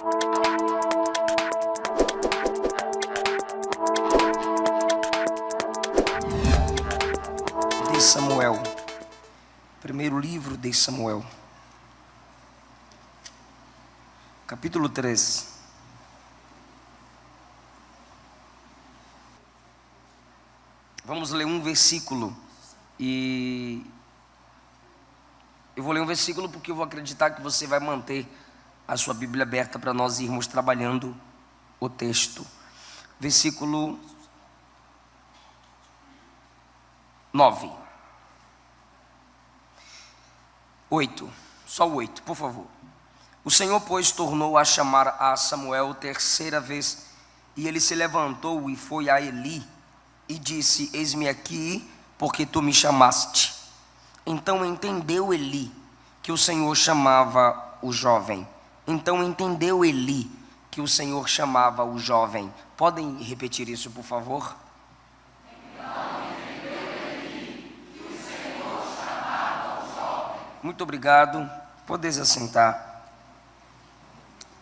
De Samuel, primeiro livro de Samuel, capítulo 3. Vamos ler um versículo e eu vou ler um versículo porque eu vou acreditar que você vai manter a sua Bíblia aberta para nós irmos trabalhando o texto. Versículo 9. 8, só o 8, por favor. O Senhor, pois, tornou a chamar a Samuel terceira vez, e ele se levantou e foi a Eli, e disse: eis-me aqui, porque tu me chamaste. Então entendeu Eli que o Senhor chamava o jovem. Podem repetir isso, por favor? Muito obrigado. Pode se assentar.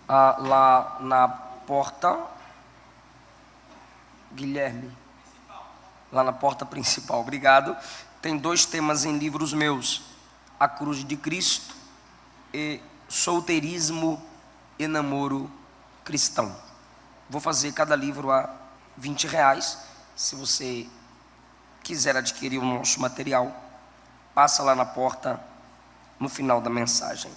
Lá na porta, Guilherme, lá na porta principal, obrigado. Tem dois temas em livros meus: a cruz de Cristo e solteirismo e namoro cristão. Vou fazer cada livro a R$20. Se você quiser adquirir o nosso material, passa lá na porta no final da mensagem.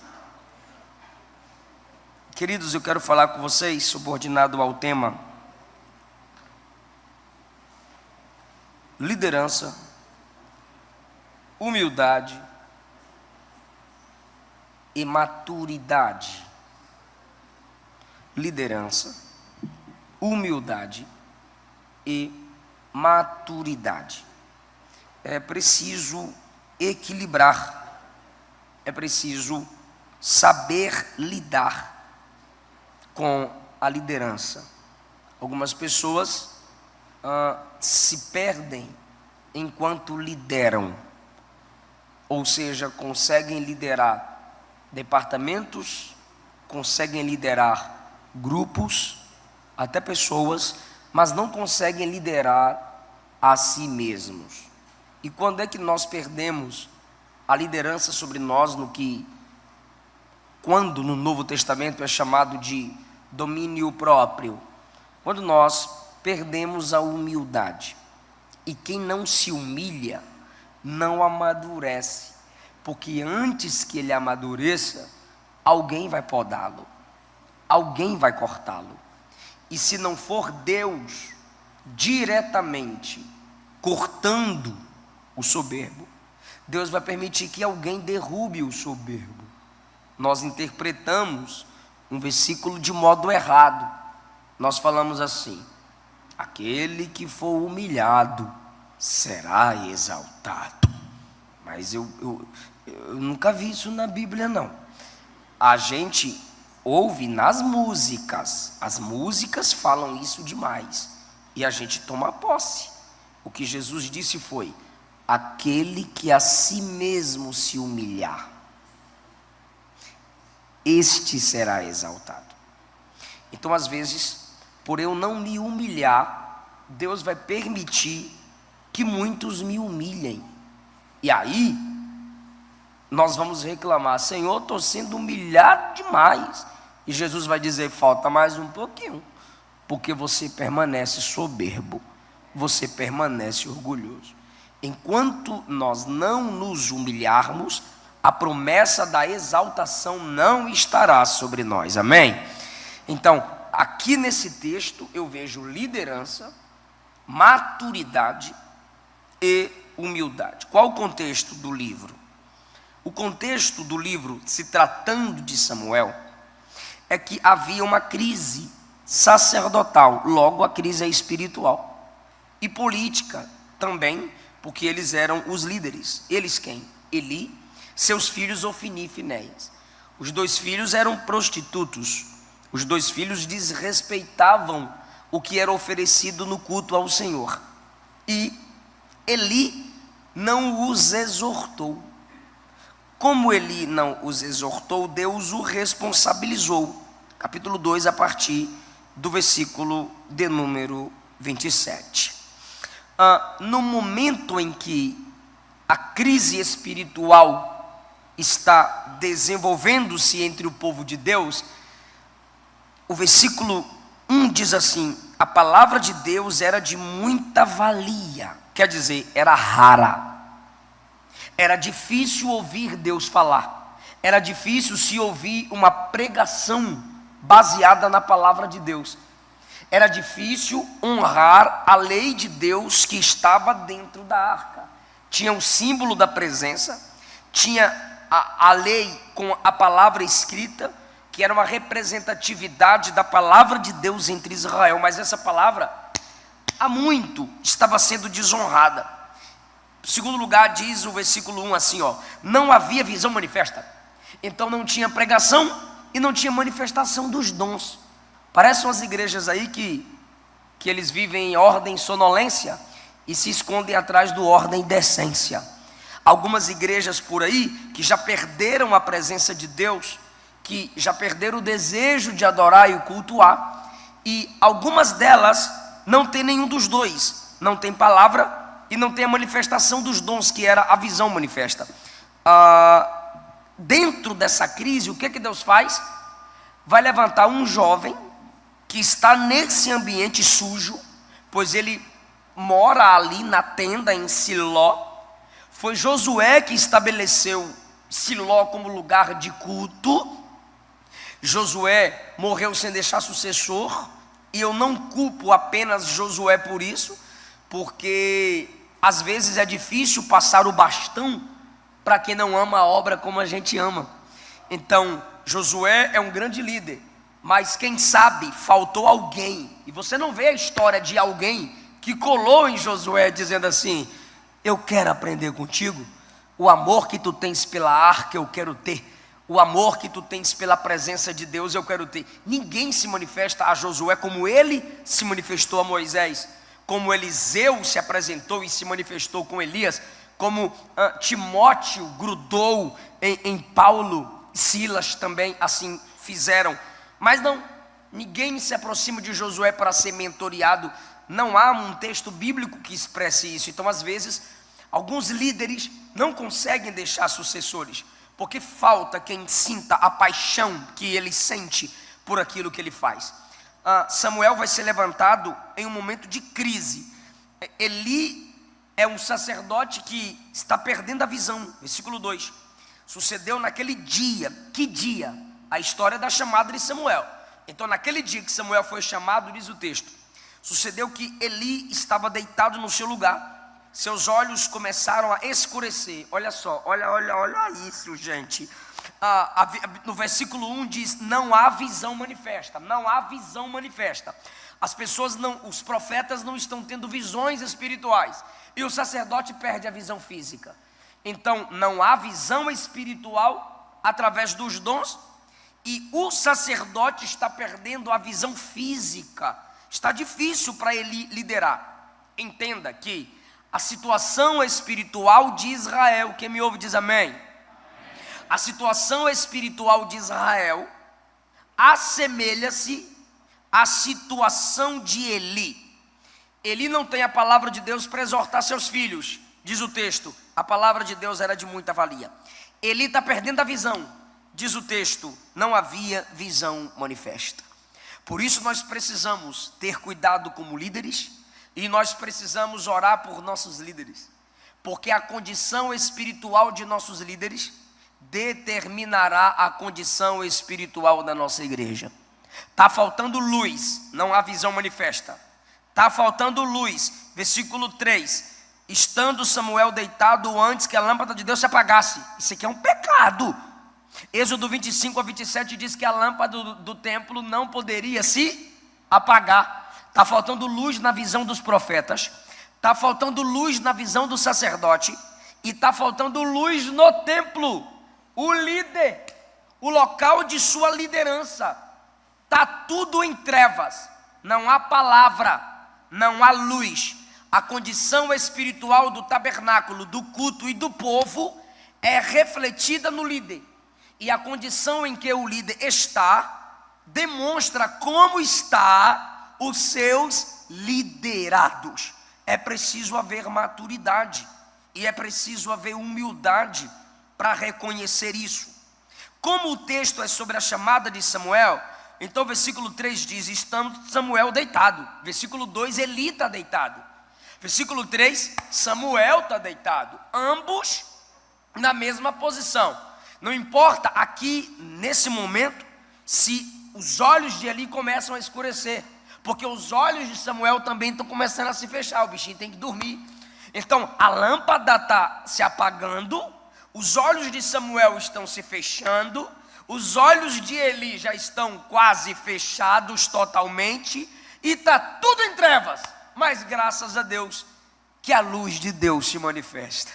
Queridos, eu quero falar com vocês subordinado ao tema liderança, humildade e maturidade. Liderança, humildade e maturidade. É preciso equilibrar. É preciso saber lidar com a liderança. Algumas pessoas se perdem enquanto lideram, ou seja, conseguem liderar departamentos, conseguem liderar grupos, até pessoas, mas não conseguem liderar a si mesmos. E quando é que nós perdemos a liderança sobre nós quando no Novo Testamento é chamado de domínio próprio? Quando nós perdemos a humildade. E quem não se humilha não amadurece, porque antes que ele amadureça, alguém vai podá-lo, alguém vai cortá-lo. E se não for Deus diretamente cortando o soberbo, Deus vai permitir que alguém derrube o soberbo. Nós interpretamos um versículo de modo errado. Nós falamos assim: aquele que for humilhado será exaltado. Mas eu nunca vi isso na Bíblia, não. A gente ouve nas músicas. As músicas falam isso demais. E a gente toma posse. O que Jesus disse foi: aquele que a si mesmo se humilhar, este será exaltado. Então, às vezes, por eu não me humilhar, Deus vai permitir que muitos me humilhem. E aí, nós vamos reclamar: Senhor, estou sendo humilhado demais. E Jesus vai dizer: falta mais um pouquinho, porque você permanece soberbo, você permanece orgulhoso. Enquanto nós não nos humilharmos, a promessa da exaltação não estará sobre nós, amém? Então, aqui nesse texto eu vejo liderança, maturidade e humildade. Qual o contexto do livro? O contexto do livro, se tratando de Samuel, é que havia uma crise sacerdotal, logo a crise é espiritual, e política também, porque eles eram os líderes. Eles quem? Eli, seus filhos Ofni e Finéias. Os dois filhos eram prostitutos. Os dois filhos desrespeitavam o que era oferecido no culto ao Senhor. E Eli não os exortou. Como Eli não os exortou, Deus o responsabilizou. capítulo 2, a partir do versículo de número 27. No momento em que a crise espiritual está desenvolvendo-se entre o povo de Deus, o versículo 1 diz assim: a palavra de Deus era de muita valia, quer dizer, era rara, era difícil ouvir Deus falar, era difícil se ouvir uma pregação baseada na palavra de Deus, era difícil honrar a lei de Deus que estava dentro da arca. Tinha o símbolo da presença, tinha a lei com a palavra escrita, que era uma representatividade da palavra de Deus entre Israel, mas essa palavra há muito estava sendo desonrada. Em segundo lugar, diz o versículo 1 assim, não havia visão manifesta, então não tinha pregação e não tinha manifestação dos dons. Parecem umas igrejas aí que eles vivem em ordem e sonolência e se escondem atrás do ordem e decência. Algumas igrejas por aí que já perderam a presença de Deus, que já perderam o desejo de adorar e cultuar, e algumas delas não tem nenhum dos dois, não tem palavra e não tem a manifestação dos dons, que era a visão manifesta. Dentro dessa crise, o que Deus faz? Vai levantar um jovem que está nesse ambiente sujo, pois ele mora ali na tenda em Siló. Foi Josué que estabeleceu Siló como lugar de culto. Josué morreu sem deixar sucessor, e eu não culpo apenas Josué por isso, porque às vezes é difícil passar o bastão para quem não ama a obra como a gente ama. Então, Josué é um grande líder, mas quem sabe faltou alguém, e você não vê a história de alguém que colou em Josué dizendo assim: eu quero aprender contigo, o amor que tu tens pela arca eu quero ter, o amor que tu tens pela presença de Deus eu quero ter. Ninguém se manifesta a Josué como ele se manifestou a Moisés, como Eliseu se apresentou e se manifestou com Elias, como Timóteo grudou em Paulo, Silas também assim fizeram. Mas não, ninguém se aproxima de Josué para ser mentoreado. Não há um texto bíblico que expresse isso. Então, às vezes, alguns líderes não conseguem deixar sucessores, porque falta quem sinta a paixão que ele sente por aquilo que ele faz. Samuel vai ser levantado em um momento de crise. Eli é um sacerdote que está perdendo a visão. Versículo 2. Sucedeu naquele dia. Que dia? A história da chamada de Samuel. Então, naquele dia que Samuel foi chamado, diz o texto, sucedeu que Eli estava deitado no seu lugar. Seus olhos começaram a escurecer. Olha só, olha isso, gente. No versículo 1 diz: não há visão manifesta. Não há visão manifesta. As pessoas os profetas não estão tendo visões espirituais, e o sacerdote perde a visão física. Então, não há visão espiritual através dos dons, e o sacerdote está perdendo a visão física. Está difícil para ele liderar. Entenda que a situação espiritual de Israel, quem me ouve diz amém. A situação espiritual de Israel assemelha-se à situação de Eli. Eli não tem a palavra de Deus para exortar seus filhos, diz o texto. A palavra de Deus era de muita valia. Eli está perdendo a visão, diz o texto. Não havia visão manifesta. Por isso nós precisamos ter cuidado como líderes, e nós precisamos orar por nossos líderes, porque a condição espiritual de nossos líderes determinará a condição espiritual da nossa igreja. Está faltando luz, não há visão manifesta. Está faltando luz. Versículo 3: estando Samuel deitado antes que a lâmpada de Deus se apagasse. Isso aqui é um pecado. Êxodo 25 a 27 diz que a lâmpada do templo não poderia se apagar. Está faltando luz na visão dos profetas, está faltando luz na visão do sacerdote, e está faltando luz no templo. O líder, o local de sua liderança, está tudo em trevas. Não há palavra, não há luz. A condição espiritual do tabernáculo, do culto e do povo é refletida no líder. E a condição em que o líder está demonstra como está os seus liderados. É preciso haver maturidade e é preciso haver humildade para reconhecer isso. Como o texto é sobre a chamada de Samuel, então versículo 3 diz: estando Samuel deitado. Versículo 2, Eli está deitado. Versículo 3, Samuel está deitado. Ambos na mesma posição. Não importa aqui, nesse momento, se os olhos de Eli começam a escurecer, porque os olhos de Samuel também estão começando a se fechar, o bichinho tem que dormir. Então, a lâmpada está se apagando, os olhos de Samuel estão se fechando, os olhos de Eli já estão quase fechados totalmente, e está tudo em trevas, mas graças a Deus, que a luz de Deus se manifesta.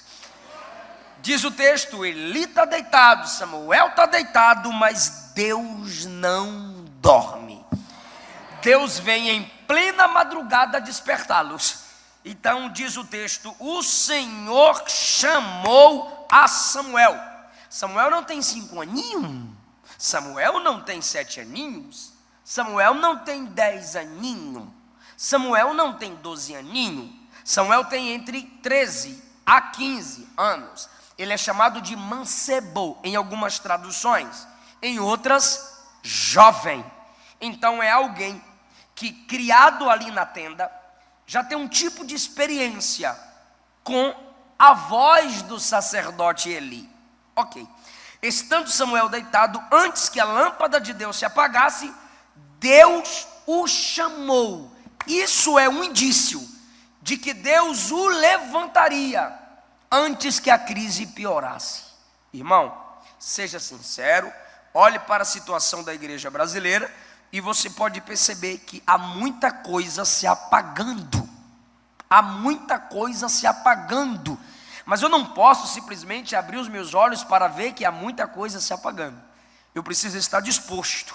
Diz o texto, Eli está deitado, Samuel está deitado, mas Deus não dorme. Deus vem em plena madrugada despertá-los. Então diz o texto, o Senhor chamou a Samuel. Samuel não tem 5 aninhos, Samuel não tem 7 aninhos, Samuel não tem 10 aninhos, Samuel não tem 12 aninhos, Samuel tem entre 13 a 15 anos. Ele é chamado de mancebo em algumas traduções, em outras, jovem. Então é alguém que, criado ali na tenda, já tem um tipo de experiência com a voz do sacerdote Eli. Ok. Estando Samuel deitado, antes que a lâmpada de Deus se apagasse, Deus o chamou. Isso é um indício de que Deus o levantaria antes que a crise piorasse. Irmão, seja sincero, olhe para a situação da igreja brasileira e você pode perceber que há muita coisa se apagando. Há muita coisa se apagando. Mas eu não posso simplesmente abrir os meus olhos para ver que há muita coisa se apagando. Eu preciso estar disposto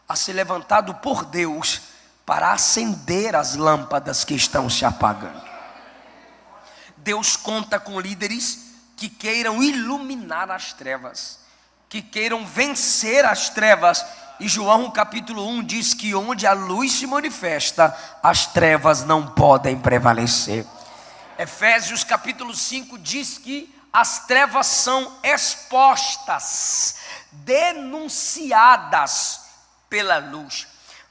a ser levantado por Deus para acender as lâmpadas que estão se apagando. Deus conta com líderes que queiram iluminar as trevas, que queiram vencer as trevas. E João capítulo 1 diz que onde a luz se manifesta, as trevas não podem prevalecer. Efésios capítulo 5 diz que as trevas são expostas, denunciadas pela luz.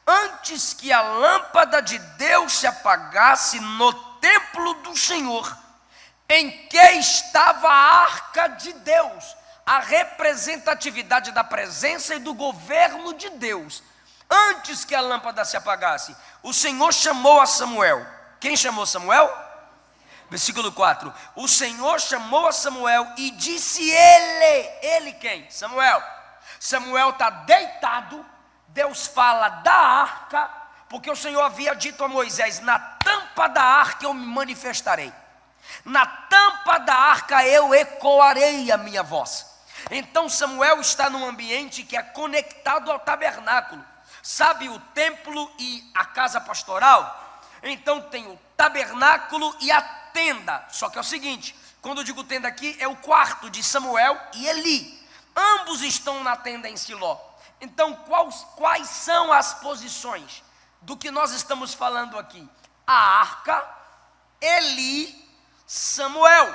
Antes que a lâmpada de Deus se apagasse no templo do Senhor, em que estava a arca de Deus, a representatividade da presença e do governo de Deus. Antes que a lâmpada se apagasse, o Senhor chamou a Samuel. Quem chamou Samuel? Versículo 4, o Senhor chamou a Samuel e disse ele quem? Samuel. Samuel está deitado, Deus fala da arca, porque o Senhor havia dito a Moisés, na tampa da arca eu me manifestarei. Na tampa da arca eu ecoarei a minha voz. Então Samuel está num ambiente que é conectado ao tabernáculo. Sabe o templo e a casa pastoral? Então tem o tabernáculo e a tenda. Só que é o seguinte, quando eu digo tenda aqui, é o quarto de Samuel e Eli. Ambos estão na tenda em Siló. Então quais são as posições do que nós estamos falando aqui? A arca, Eli, Samuel.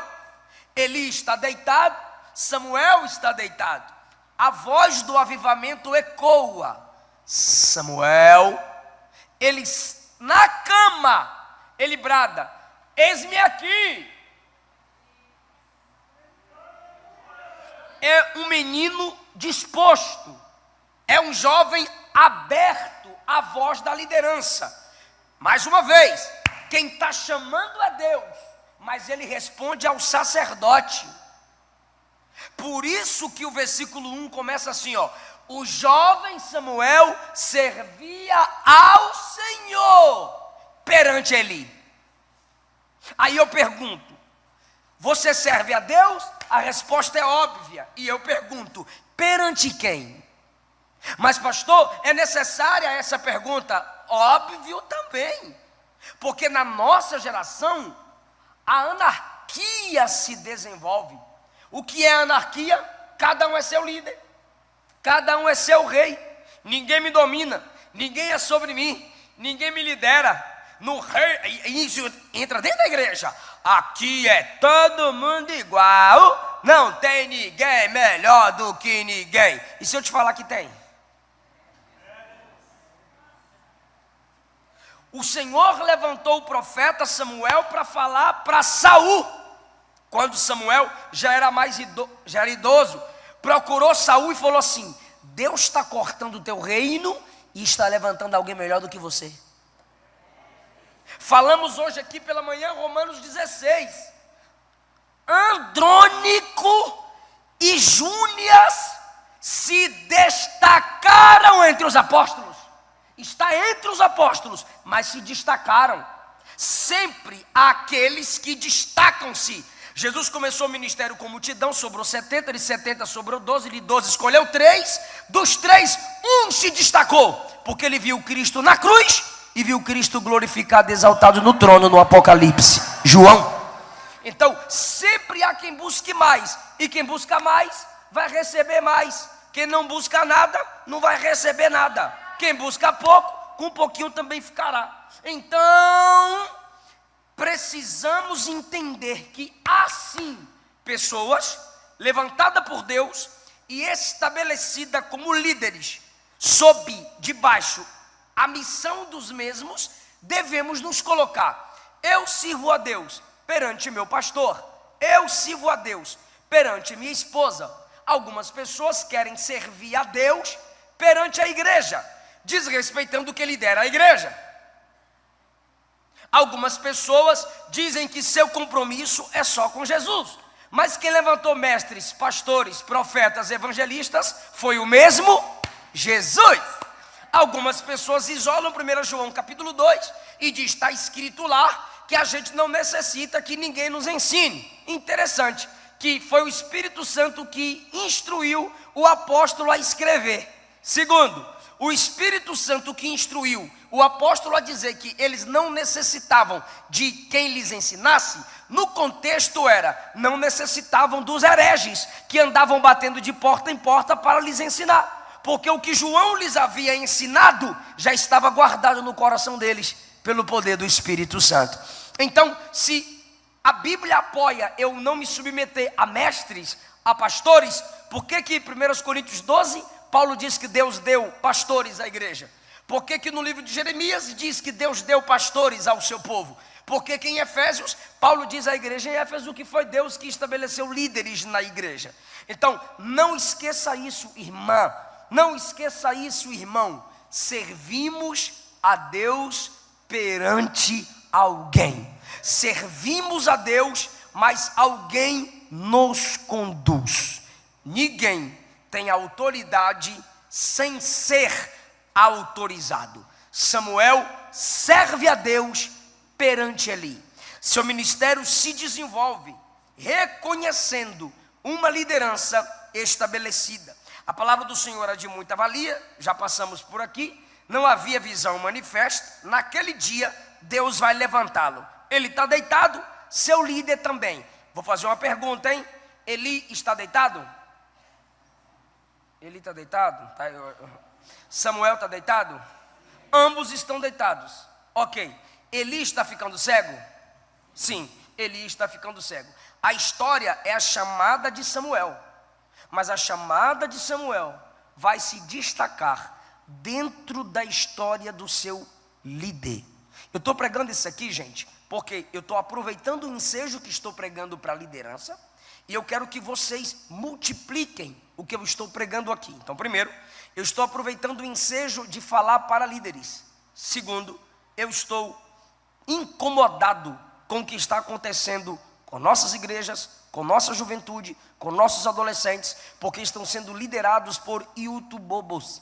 Eli está deitado, Samuel está deitado. A voz do avivamento ecoa. Samuel, ele na cama, ele brada, eis-me aqui. É um menino disposto, é um jovem aberto à voz da liderança. Mais uma vez, quem está chamando é Deus, mas ele responde ao sacerdote. Por isso que o versículo 1 começa assim, ó: o jovem Samuel servia ao Senhor perante Eli. Aí eu pergunto, você serve a Deus? A resposta é óbvia. E eu pergunto, perante quem? Mas pastor, é necessária essa pergunta? Óbvio também. Porque na nossa geração, a anarquia se desenvolve. O que é anarquia? Cada um é seu líder, cada um é seu rei. ninguém me domina, ninguém é sobre mim, ninguém me lidera. No rei, isso entra dentro da igreja. Aqui é todo mundo igual, não tem ninguém melhor do que ninguém. E se eu te falar que tem? O Senhor levantou o profeta Samuel para falar para Saul. Quando Samuel já era idoso, procurou Saul e falou assim: Deus está cortando o teu reino e está levantando alguém melhor do que você. Falamos hoje aqui pela manhã, Romanos 16. Andrônico e Júnias se destacaram entre os apóstolos. Está entre os apóstolos, mas se destacaram. Sempre há aqueles que destacam-se. Jesus começou o ministério com multidão, sobrou 70, de 70 sobrou 12, de 12 escolheu 3, dos 3, um se destacou, porque ele viu Cristo na cruz e viu Cristo glorificado, exaltado no trono, no Apocalipse. João. Então, sempre há quem busque mais, e quem busca mais, vai receber mais. Quem não busca nada, não vai receber nada. Quem busca pouco, com um pouquinho também ficará. Então, precisamos entender que há sim pessoas levantadas por Deus e estabelecidas como líderes, sob, debaixo, a missão dos mesmos, devemos nos colocar. Eu sirvo a Deus perante meu pastor, eu sirvo a Deus perante minha esposa. Algumas pessoas querem servir a Deus perante a igreja, desrespeitando quem lidera a igreja. Algumas pessoas dizem que seu compromisso é só com Jesus, mas quem levantou mestres, pastores, profetas, evangelistas foi o mesmo Jesus. Algumas pessoas isolam 1 João capítulo 2 e diz: está escrito lá que a gente não necessita que ninguém nos ensine. Interessante, que foi o Espírito Santo que instruiu o apóstolo a escrever. Segundo, o Espírito Santo que instruiu o apóstolo a dizer que eles não necessitavam de quem lhes ensinasse, no contexto era, não necessitavam dos hereges que andavam batendo de porta em porta para lhes ensinar, porque o que João lhes havia ensinado já estava guardado no coração deles pelo poder do Espírito Santo. Então, se a Bíblia apoia eu não me submeter a mestres, a pastores, por que que 1 Coríntios 12 Paulo diz que Deus deu pastores à igreja? Por que que no livro de Jeremias diz que Deus deu pastores ao seu povo? Porque que em Efésios, Paulo diz à igreja em Éfeso que foi Deus que estabeleceu líderes na igreja. Então, não esqueça isso, irmã. Não esqueça isso, irmão. Servimos a Deus perante alguém. Servimos a Deus, mas alguém nos conduz. Ninguém tem autoridade sem ser autorizado. Samuel serve a Deus perante Eli. Seu ministério se desenvolve reconhecendo uma liderança estabelecida. A palavra do Senhor é de muita valia, já passamos por aqui. Não havia visão manifesta. Naquele dia Deus vai levantá-lo. Ele está deitado, seu líder também. Vou fazer uma pergunta, hein? Eli está deitado? Ele está deitado? Samuel está deitado? Ambos estão deitados. Ok. Eli está ficando cego? Sim, Eli está ficando cego. A história é a chamada de Samuel. Mas a chamada de Samuel vai se destacar dentro da história do seu líder. Eu estou pregando isso aqui, gente, porque eu estou aproveitando o ensejo que estou pregando para a liderança. E eu quero que vocês multipliquem o que eu estou pregando aqui. Então, primeiro, eu estou aproveitando o ensejo de falar para líderes. Segundo, eu estou incomodado com o que está acontecendo com nossas igrejas, com nossa juventude, com nossos adolescentes, porque estão sendo liderados por youtubobos.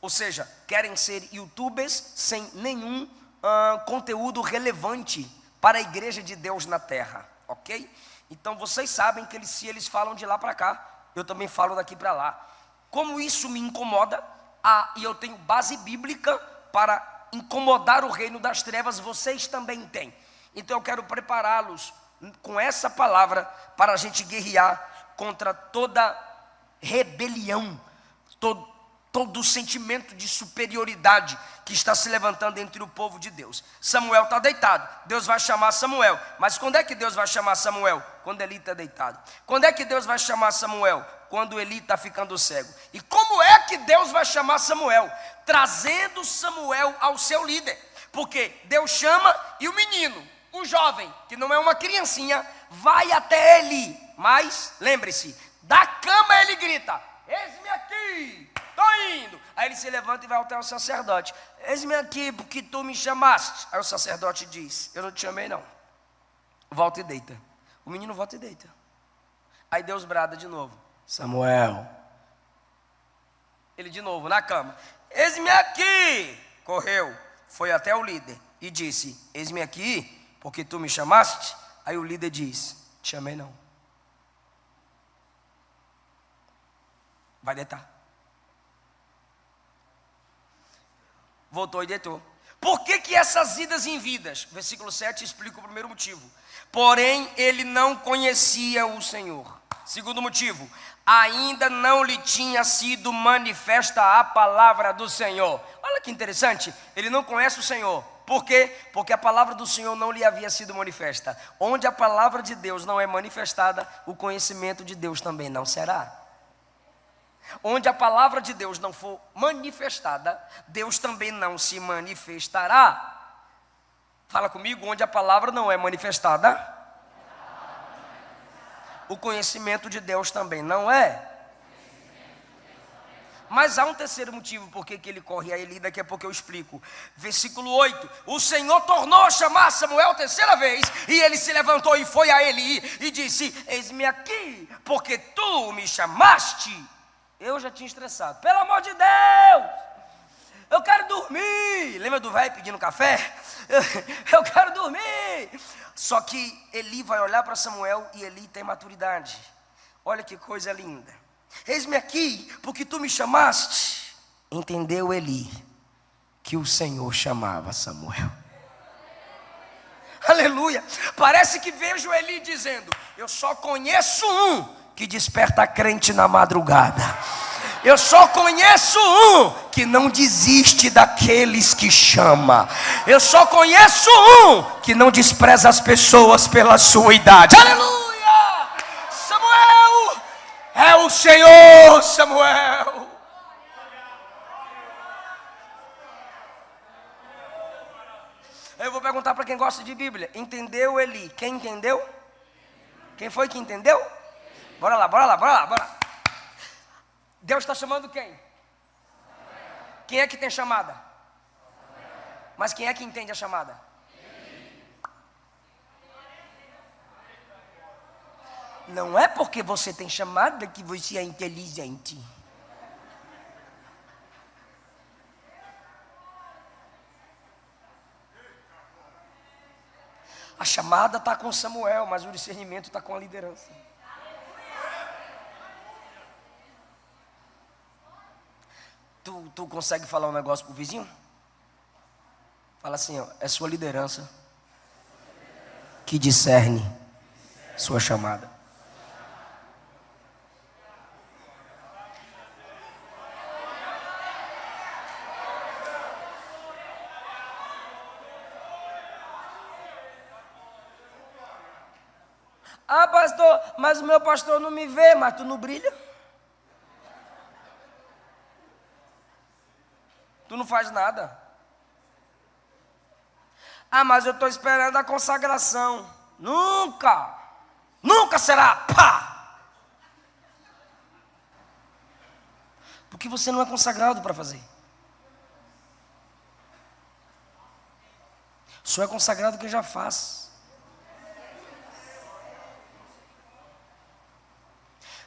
Ou seja, querem ser youtubers sem nenhum conteúdo relevante para a igreja de Deus na terra, ok? Então vocês sabem que se eles falam de lá para cá, eu também falo daqui para lá. Como isso me incomoda, e eu tenho base bíblica para incomodar o reino das trevas, vocês também têm. Então eu quero prepará-los com essa palavra para a gente guerrear contra toda rebelião, todo o sentimento de superioridade que está se levantando entre o povo de Deus. Samuel está deitado, Deus vai chamar Samuel. Mas quando é que Deus vai chamar Samuel? Quando Eli está deitado. Quando é que Deus vai chamar Samuel? Quando Eli está ficando cego. E como é que Deus vai chamar Samuel? Trazendo Samuel ao seu líder. Porque Deus chama e o menino, o jovem, que não é uma criancinha, vai até Eli. Mas, lembre-se, da cama ele grita: eis-me aqui, estou indo. Aí ele se levanta e vai até o sacerdote: eis-me aqui porque tu me chamaste. Aí o sacerdote diz: eu não te chamei não. Volta e deita. O menino volta e deita. Aí Deus brada de novo: Samuel. Ele de novo na cama: eis-me aqui. Correu, foi até o líder e disse: eis-me aqui porque tu me chamaste. Aí o líder diz: te chamei não. Vai deitar. Voltou e deitou. Por que essas idas em vidas? Versículo 7 explica o primeiro motivo. Porém, ele não conhecia o Senhor. Segundo motivo, ainda não lhe tinha sido manifesta a palavra do Senhor. Olha que interessante, ele não conhece o Senhor. Por quê? Porque a palavra do Senhor não lhe havia sido manifesta. Onde a palavra de Deus não é manifestada, o conhecimento de Deus também não será. Onde a palavra de Deus não for manifestada, Deus também não se manifestará. Fala comigo: onde a palavra não é manifestada, o conhecimento de Deus também não é. Mas há um terceiro motivo por que ele corre a Eli, daqui a pouco eu explico. Versículo 8: o Senhor tornou a chamar Samuel terceira vez, e ele se levantou e foi a Eli e disse: eis-me aqui, porque tu me chamaste. Eu já tinha estressado: pelo amor de Deus, eu quero dormir. Lembra do velho pedindo café? Eu quero dormir. Só que Eli vai olhar para Samuel e Eli tem maturidade. Olha que coisa linda: eis-me aqui porque tu me chamaste. Entendeu Eli que o Senhor chamava Samuel. Aleluia. Parece que vejo Eli dizendo: eu só conheço um que desperta crente na madrugada. Eu só conheço um que não desiste daqueles que chama. Eu só conheço um que não despreza as pessoas pela sua idade. Aleluia! Samuel é o Senhor, Samuel. Eu vou perguntar para quem gosta de Bíblia: entendeu Eli? Quem entendeu? Quem foi que entendeu? Bora lá, bora lá, bora lá, bora lá. Deus está chamando quem? Quem é que tem chamada? Mas quem é que entende a chamada? Não é porque você tem chamada que você é inteligente. A chamada está com Samuel, mas o discernimento está com a liderança. Tu consegue falar um negócio pro vizinho? Fala assim: ó, é sua liderança que discerne sua chamada. Ah, pastor, mas o meu pastor não me vê, mas tu não brilha? Tu não faz nada. Ah, mas eu estou esperando a consagração. Nunca, nunca será. Pá! Porque você não é consagrado para fazer. Só é consagrado quem já faz.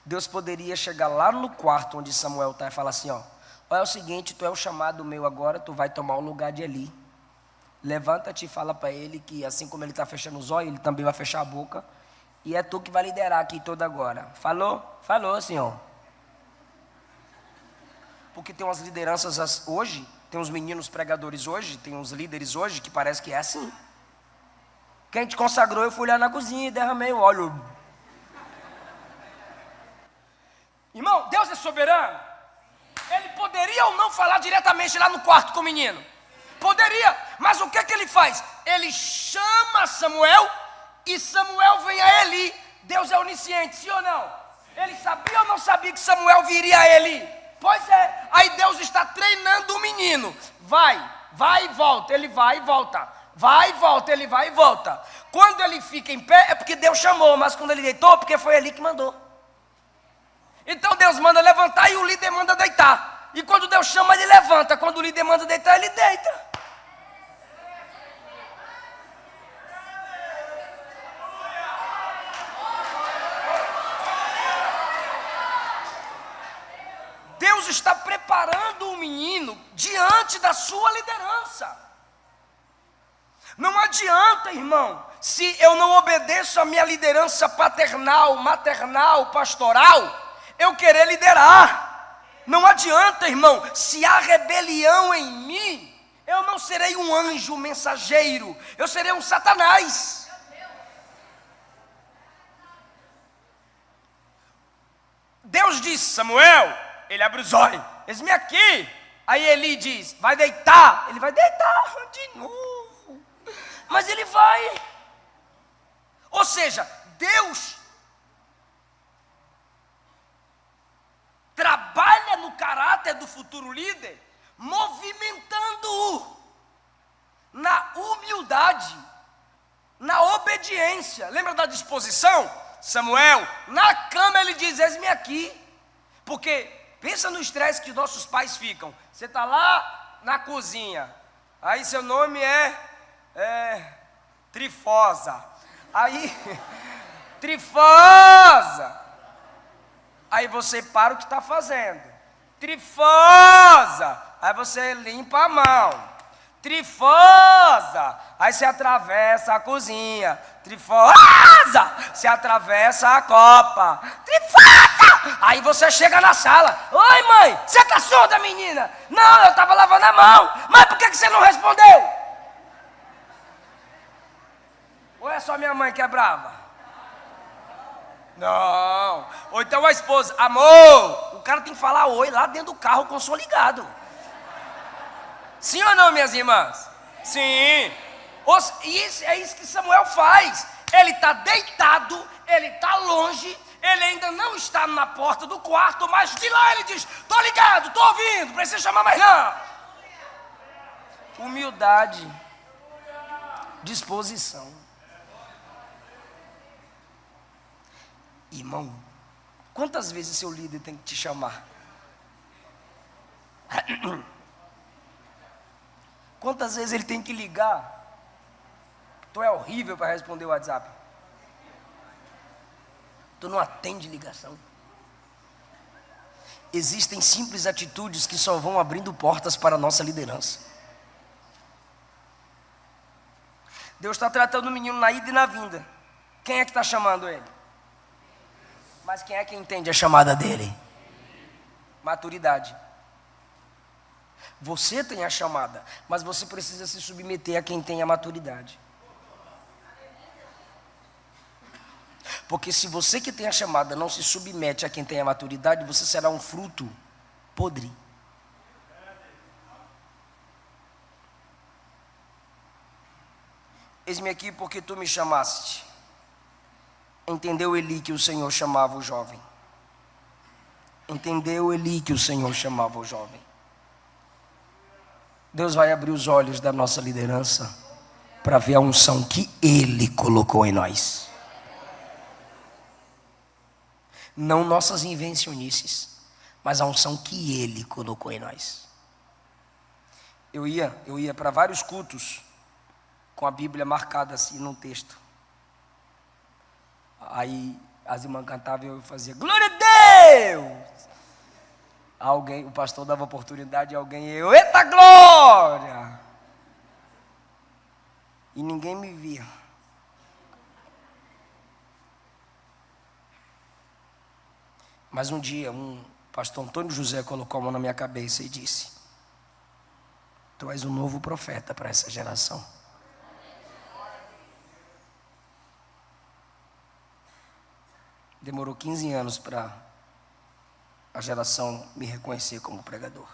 Deus poderia chegar lá no quarto onde Samuel está e falar assim: ó, olha, é o seguinte, tu é o chamado meu agora, tu vai tomar o lugar de Eli. Levanta-te e fala para ele que assim como ele está fechando os olhos, ele também vai fechar a boca. E é tu que vai liderar aqui toda agora. Falou? Falou, senhor. Porque tem umas lideranças hoje, tem uns meninos pregadores hoje, tem uns líderes hoje que parece que é assim. Quem te consagrou, eu fui lá na cozinha e derramei o óleo. Irmão, Deus é soberano. Ele poderia poderia ou não falar diretamente lá no quarto com o menino? Poderia, mas o que é que ele faz? Ele chama Samuel e Samuel vem a Eli. Deus é onisciente, sim ou não? Ele sabia ou não sabia que Samuel viria a Eli? Pois é, aí Deus está treinando o menino. Vai e volta, ele vai e volta. Vai e volta, ele vai e volta. Quando ele fica em pé é porque Deus chamou, mas quando ele deitou é porque foi Eli que mandou. Então Deus manda levantar e o líder manda deitar. E quando Deus chama, ele levanta. Quando o líder manda deitar, ele deita. Deus está preparando o menino diante da sua liderança. Não adianta, irmão, se eu não obedeço a minha liderança paternal, maternal, pastoral, eu querer liderar. Não adianta, irmão, se há rebelião em mim, eu não serei um anjo mensageiro, eu serei um Satanás. Deus disse, Samuel, ele abre os olhos, eis-me aqui. Aí Eli diz, vai deitar. Ele vai deitar de novo. Mas ele vai. Ou seja, Deus trabalha no caráter do futuro líder, movimentando-o na humildade, na obediência. Lembra da disposição? Samuel, na cama ele diz, eis-me aqui. Porque pensa no estresse que nossos pais ficam. Você está lá na cozinha, aí seu nome é Trifosa. Aí, Trifosa. Aí você para o que está fazendo. Trifosa. Aí você limpa a mão. Trifosa. Aí você atravessa a cozinha. Trifosa. Você atravessa a copa. Trifosa. Aí você chega na sala. Oi, mãe, você está surda, menina? Não, eu estava lavando a mão. Mas por que você não respondeu? Ou é só minha mãe que é brava? Não. Ou então a esposa, amor, o cara tem que falar oi lá dentro do carro com o som ligado. Sim ou não, minhas irmãs? Sim. E é isso que Samuel faz. Ele está deitado, ele está longe, ele ainda não está na porta do quarto, mas de lá ele diz, estou ligado, estou ouvindo, precisa chamar mais não. Humildade, disposição. Irmão, quantas vezes seu líder tem que te chamar? Quantas vezes ele tem que ligar? Tu é horrível para responder o WhatsApp. Tu não atende ligação. Existem simples atitudes que só vão abrindo portas para a nossa liderança. Deus está tratando o menino na ida e na vinda. Quem é que está chamando ele? Mas quem é que entende a chamada dele? Maturidade. Você tem a chamada, mas você precisa se submeter a quem tem a maturidade. Porque se você que tem a chamada não se submete a quem tem a maturidade, você será um fruto podre. Eis-me aqui porque tu me chamaste. Entendeu Eli que o Senhor chamava o jovem. Entendeu Eli que o Senhor chamava o jovem. Deus vai abrir os olhos da nossa liderança para ver a unção que Ele colocou em nós. Não nossas invencionices, mas a unção que Ele colocou em nós. Eu ia para vários cultos com a Bíblia marcada assim num texto. Aí as irmãs cantavam e eu fazia, glória a Deus! O pastor dava oportunidade a alguém e eu, eita glória! E ninguém me via. Mas um dia, pastor Antônio José colocou a mão na minha cabeça e disse, tu és um novo profeta para essa geração. Demorou 15 anos para a geração me reconhecer como pregador.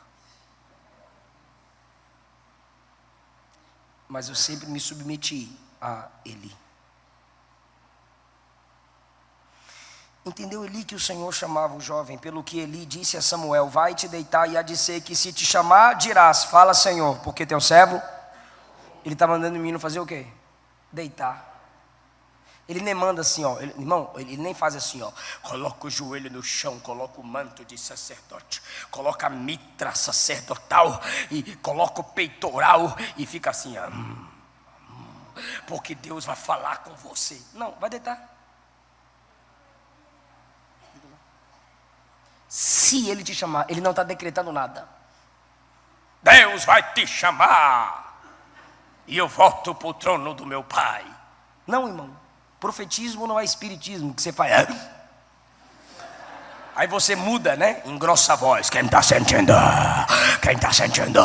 mas eu sempre me submeti a Eli. Entendeu Eli que o Senhor chamava o jovem, pelo que Eli disse a Samuel: vai te deitar, e há de ser que se te chamar, dirás, fala Senhor, porque teu servo, ele está mandando o menino fazer o quê? Deitar. Ele nem manda assim, ó, irmão, ele nem faz assim, ó, coloca o joelho no chão, coloca o manto de sacerdote, coloca a mitra sacerdotal, e coloca o peitoral, e fica assim, ó, porque Deus vai falar com você. Não, vai deitar. Se ele te chamar, ele não está decretando nada. Deus vai te chamar, e eu volto para o trono do meu pai. Não, irmão. Profetismo não é espiritismo, que você faz. Aí você muda, né? Engrossa a voz. Quem está sentindo? Quem está sentindo?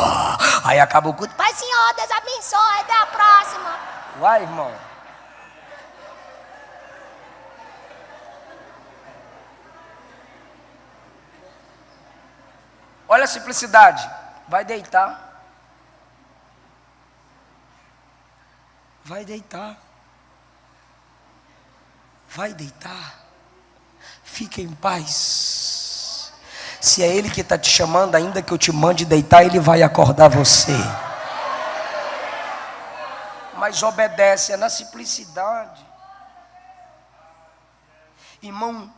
Aí acaba o culto. Pai, Senhor, Deus abençoe. Até a próxima. Vai, irmão. Olha a simplicidade. Vai deitar. Vai deitar. Vai deitar. Fica em paz. Se é Ele que está te chamando, ainda que eu te mande deitar, Ele vai acordar você. Mas obedece, é na simplicidade. Irmão,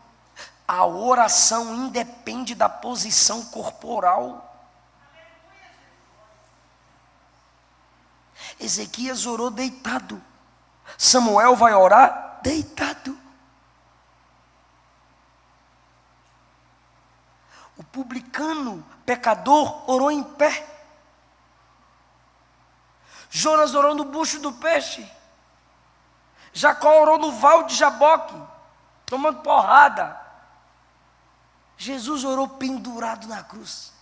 a oração independe da posição corporal. Ezequias orou deitado. Samuel vai orar deitado. O publicano, pecador, orou em pé. Jonas orou no bucho do peixe. Jacó orou no val de Jaboque, tomando porrada. Jesus orou pendurado na cruz.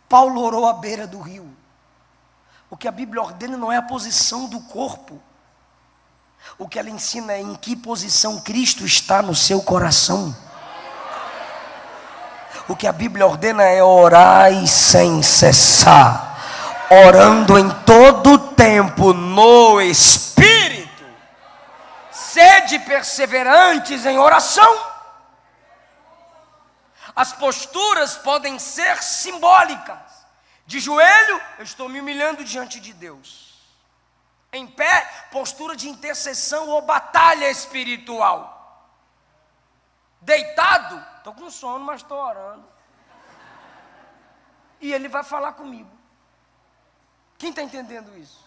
Paulo orou à beira do rio. O que a Bíblia ordena não é a posição do corpo. O que ela ensina é em que posição Cristo está no seu coração. O que a Bíblia ordena é orar sem cessar, orando em todo o tempo no Espírito. Sede perseverantes em oração. As posturas podem ser simbólicas. De joelho, eu estou me humilhando diante de Deus. Em pé, postura de intercessão ou batalha espiritual. Deitado, estou com sono, mas estou orando. E Ele vai falar comigo. Quem está entendendo isso?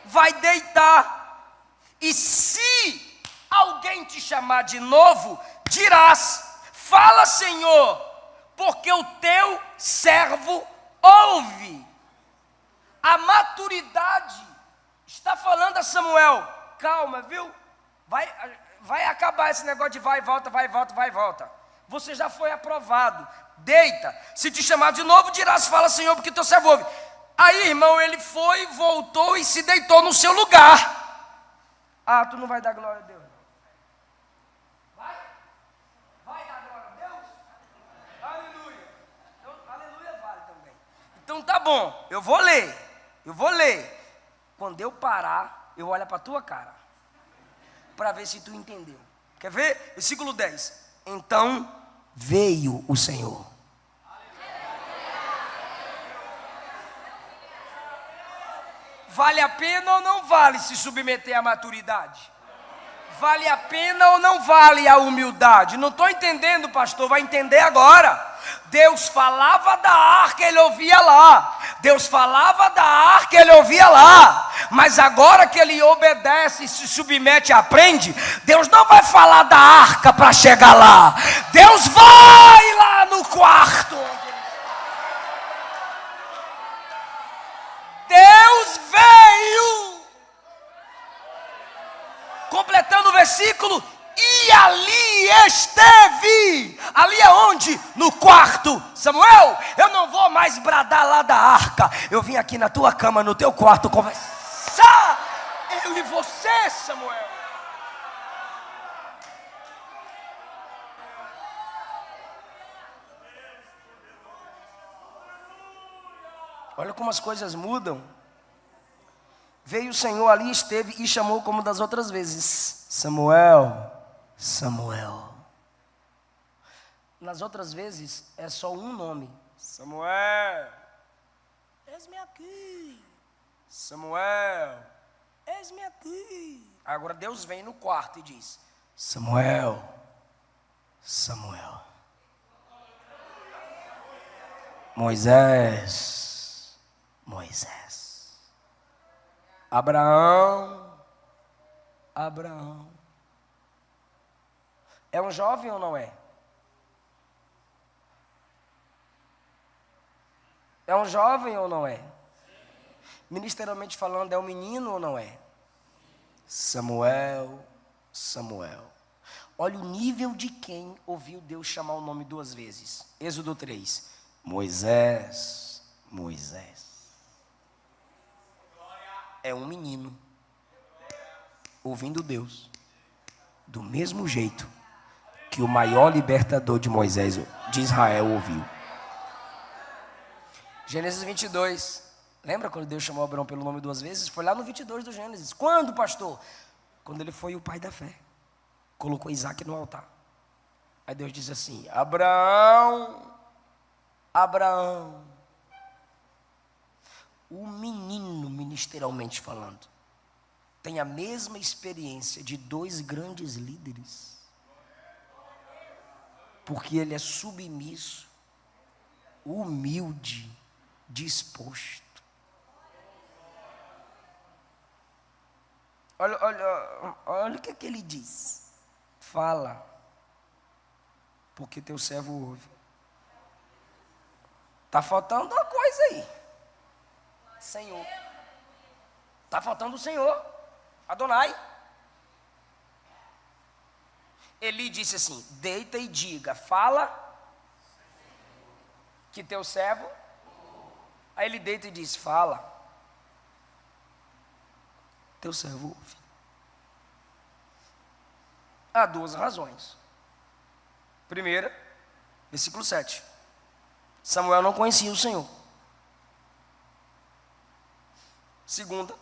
Vai deitar. E se alguém te chamar de novo, dirás, fala Senhor, porque o teu servo ouve. A maturidade está falando a Samuel, calma, viu? Vai acabar esse negócio de vai e volta, vai e volta, vai e volta. Você já foi aprovado. Deita. Se te chamar de novo, dirás, fala Senhor, porque teu servo ouve. Aí, irmão, ele foi, voltou e se deitou no seu lugar. Ah, tu não vai dar glória a Deus? Vai? Vai dar glória a Deus? Aleluia. Então, aleluia vale também. Então tá bom, eu vou ler. Quando eu parar, eu olho para a tua cara, para ver se tu entendeu. Quer ver? Versículo 10. Então veio o Senhor. Vale a pena ou não vale se submeter à maturidade? Vale a pena ou não vale a humildade? Não estou entendendo, pastor, vai entender agora. Deus falava da arca, ele ouvia lá. Deus falava da arca, ele ouvia lá. Mas agora que ele obedece, se submete e aprende, Deus não vai falar da arca para chegar lá. Deus vai lá no quarto. Deus veio. Completando o versículo, e ali esteve. Ali é onde? No quarto. Samuel, eu não vou mais bradar lá da arca. Eu vim aqui na tua cama, no teu quarto, conversar. Eu e você, Samuel. Olha como as coisas mudam. Veio o Senhor ali, esteve e chamou como das outras vezes: Samuel, Samuel. Nas outras vezes é só um nome: Samuel, eis-me aqui. Samuel, eis-me aqui. Agora Deus vem no quarto e diz: Samuel, Samuel. Moisés, Moisés. Abraão, Abraão. É um jovem ou não é? É um jovem ou não é? Ministerialmente falando, é um menino ou não é? Samuel, Samuel. Olha o nível de quem ouviu Deus chamar o nome 2 vezes. Êxodo 3. Moisés, Moisés. É um menino ouvindo Deus do mesmo jeito que o maior libertador de Moisés, de Israel, ouviu. Gênesis 22. Lembra quando Deus chamou Abraão pelo nome 2 vezes? Foi lá no 22 do Gênesis. Quando, pastor? Quando ele foi o pai da fé. Colocou Isaac no altar. Aí Deus diz assim: Abraão, Abraão. O menino, ministerialmente falando, tem a mesma experiência de 2 grandes líderes. Porque ele é submisso, humilde, disposto. Olha o que ele diz. Fala, porque teu servo ouve. Está faltando uma coisa aí. Senhor. Está faltando o Senhor. Adonai. Eli disse assim: deita e diga, fala, que teu servo. Aí ele deita e diz: fala, teu servo ouve. Há 2 razões. Primeira, versículo 7. Samuel não conhecia o Senhor. Segunda,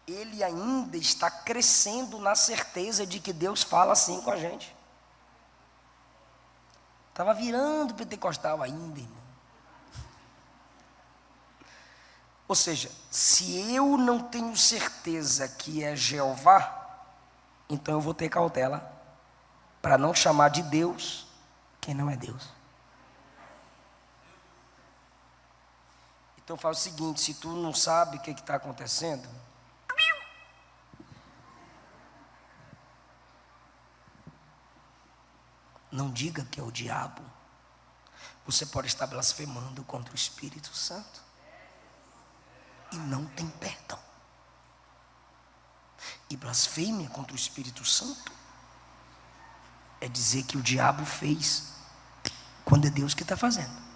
ele ainda está crescendo na certeza de que Deus fala assim com a gente. Estava virando pentecostal ainda, irmão. Ou seja, se eu não tenho certeza que é Jeová, então eu vou ter cautela para não chamar de Deus quem não é Deus. Então faz o seguinte: se tu não sabe o que está acontecendo, não diga que é o diabo. Você pode estar blasfemando contra o Espírito Santo e não tem perdão. E blasfêmia contra o Espírito Santo é dizer que o diabo fez quando é Deus que está fazendo.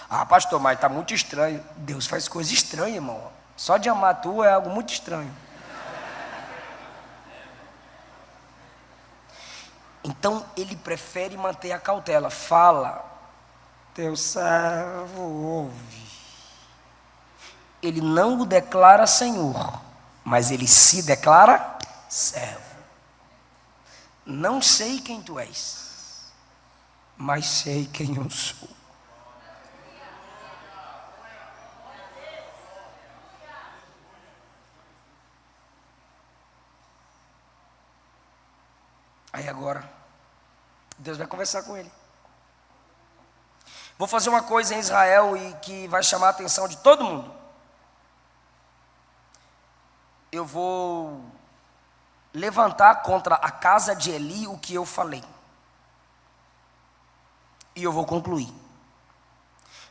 Ah, pastor, mas está muito estranho. Deus faz coisa estranha, irmão. Só de amar tu é algo muito estranho. Então ele prefere manter a cautela. Fala, teu servo ouve. Ele não o declara Senhor, mas ele se declara servo. Não sei quem tu és, mas sei quem eu sou. Aí agora, Deus vai conversar com ele. Vou fazer uma coisa em Israel e que vai chamar a atenção de todo mundo. Eu vou levantar contra a casa de Eli o que eu falei. E eu vou concluir.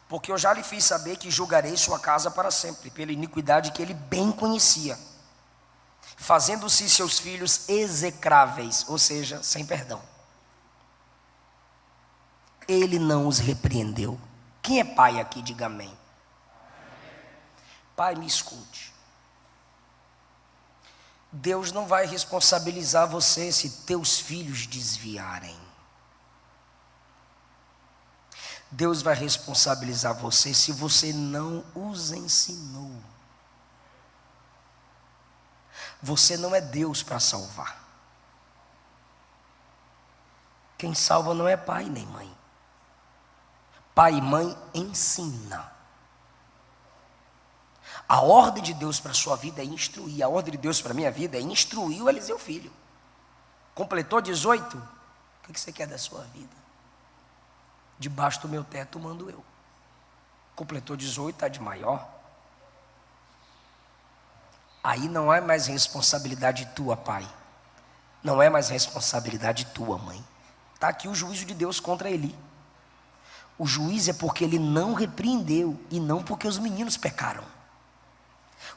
Porque eu já lhe fiz saber que julgarei sua casa para sempre, pela iniquidade que ele bem conhecia, fazendo-se seus filhos execráveis, ou seja, sem perdão. Ele não os repreendeu. Quem é pai aqui, diga amém. Pai, me escute. Deus não vai responsabilizar você se teus filhos desviarem. Deus vai responsabilizar você se você não os ensinou. Você não é Deus para salvar. Quem salva não é pai nem mãe. Pai e mãe ensina. A ordem de Deus para a sua vida é instruir. A ordem de Deus para a minha vida é instruir o Eliseu filho. Completou 18? O que você quer da sua vida? Debaixo do meu teto mando eu. Completou 18, está de maior. Aí não é mais responsabilidade tua, pai. Não é mais responsabilidade tua, mãe. Está aqui o juízo de Deus contra Eli. O juízo é porque ele não repreendeu e não porque os meninos pecaram.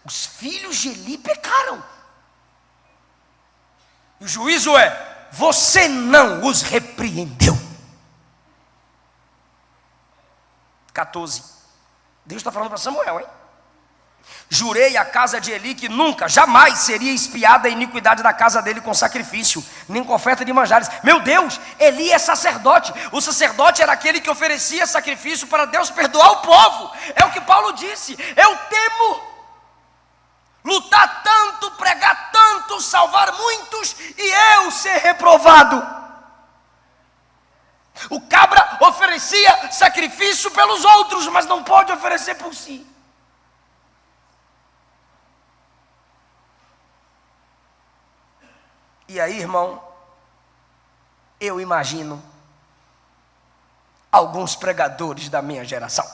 Os filhos de Eli pecaram. E o juízo é: você não os repreendeu. 14. Deus está falando para Samuel, hein? Jurei à casa de Eli que nunca, jamais seria expiada a iniquidade da casa dele com sacrifício, nem com oferta de manjares. Meu Deus, Eli é sacerdote. O sacerdote era aquele que oferecia sacrifício para Deus perdoar o povo. É o que Paulo disse: eu temo lutar tanto, pregar tanto, salvar muitos e eu ser reprovado. O cabra oferecia sacrifício pelos outros, mas não pode oferecer por si. E aí, irmão, eu imagino alguns pregadores da minha geração.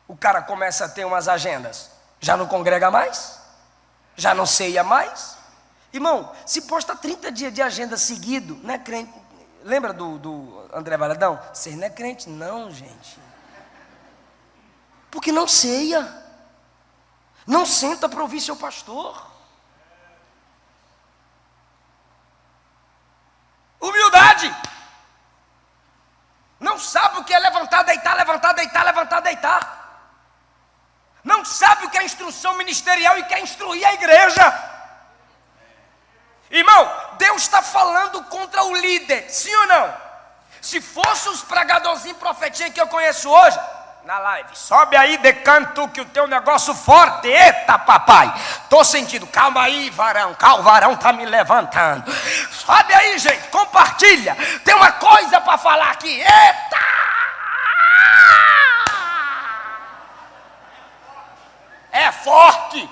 O cara começa a ter umas agendas, já não congrega mais, já não ceia mais. Irmão, se posta 30 dias de agenda seguido, não é crente. Lembra do André Valadão? Você não é crente não, gente. Porque não ceia, não senta para ouvir seu pastor. Humildade. Não sabe o que é levantar, deitar, levantar, deitar, levantar, deitar. Não sabe o que é instrução ministerial e quer instruir a igreja. Irmão, Deus está falando contra o líder, sim ou não? Se fosse os pregadorzinhos profetinhos que eu conheço hoje, na live, sobe aí de canto que o teu negócio forte. Eita papai, tô sentindo. Calma aí varão, o varão tá me levantando. Sobe aí gente, compartilha. Tem uma coisa para falar aqui. Eita! É forte.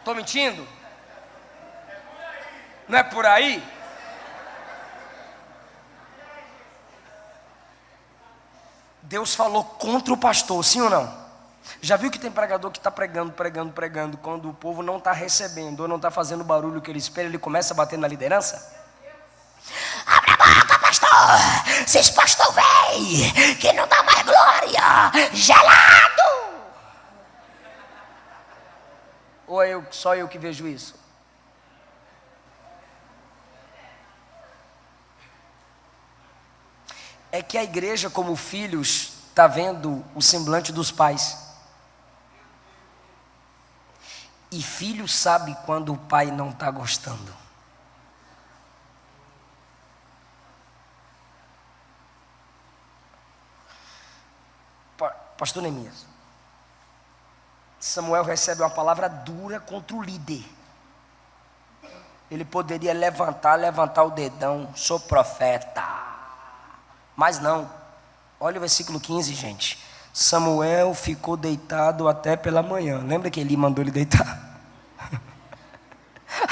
Tô mentindo? Não é por aí? Deus falou contra o pastor, sim ou não? Já viu que tem pregador que está pregando, quando o povo não está recebendo ou não está fazendo o barulho que ele espera, ele começa a bater na liderança? Abre a boca, pastor! Vocês pastor véi, que não dá mais glória, gelado! Ou é só eu que vejo isso? É que a igreja, como filhos, está vendo o semblante dos pais. E filho sabe quando o pai não está gostando. Pastor Neemias, Samuel recebe uma palavra dura contra o líder. Ele poderia levantar o dedão, sou profeta. Mas não, olha o versículo 15, gente. Samuel ficou deitado até pela manhã. Lembra que Eli mandou ele deitar?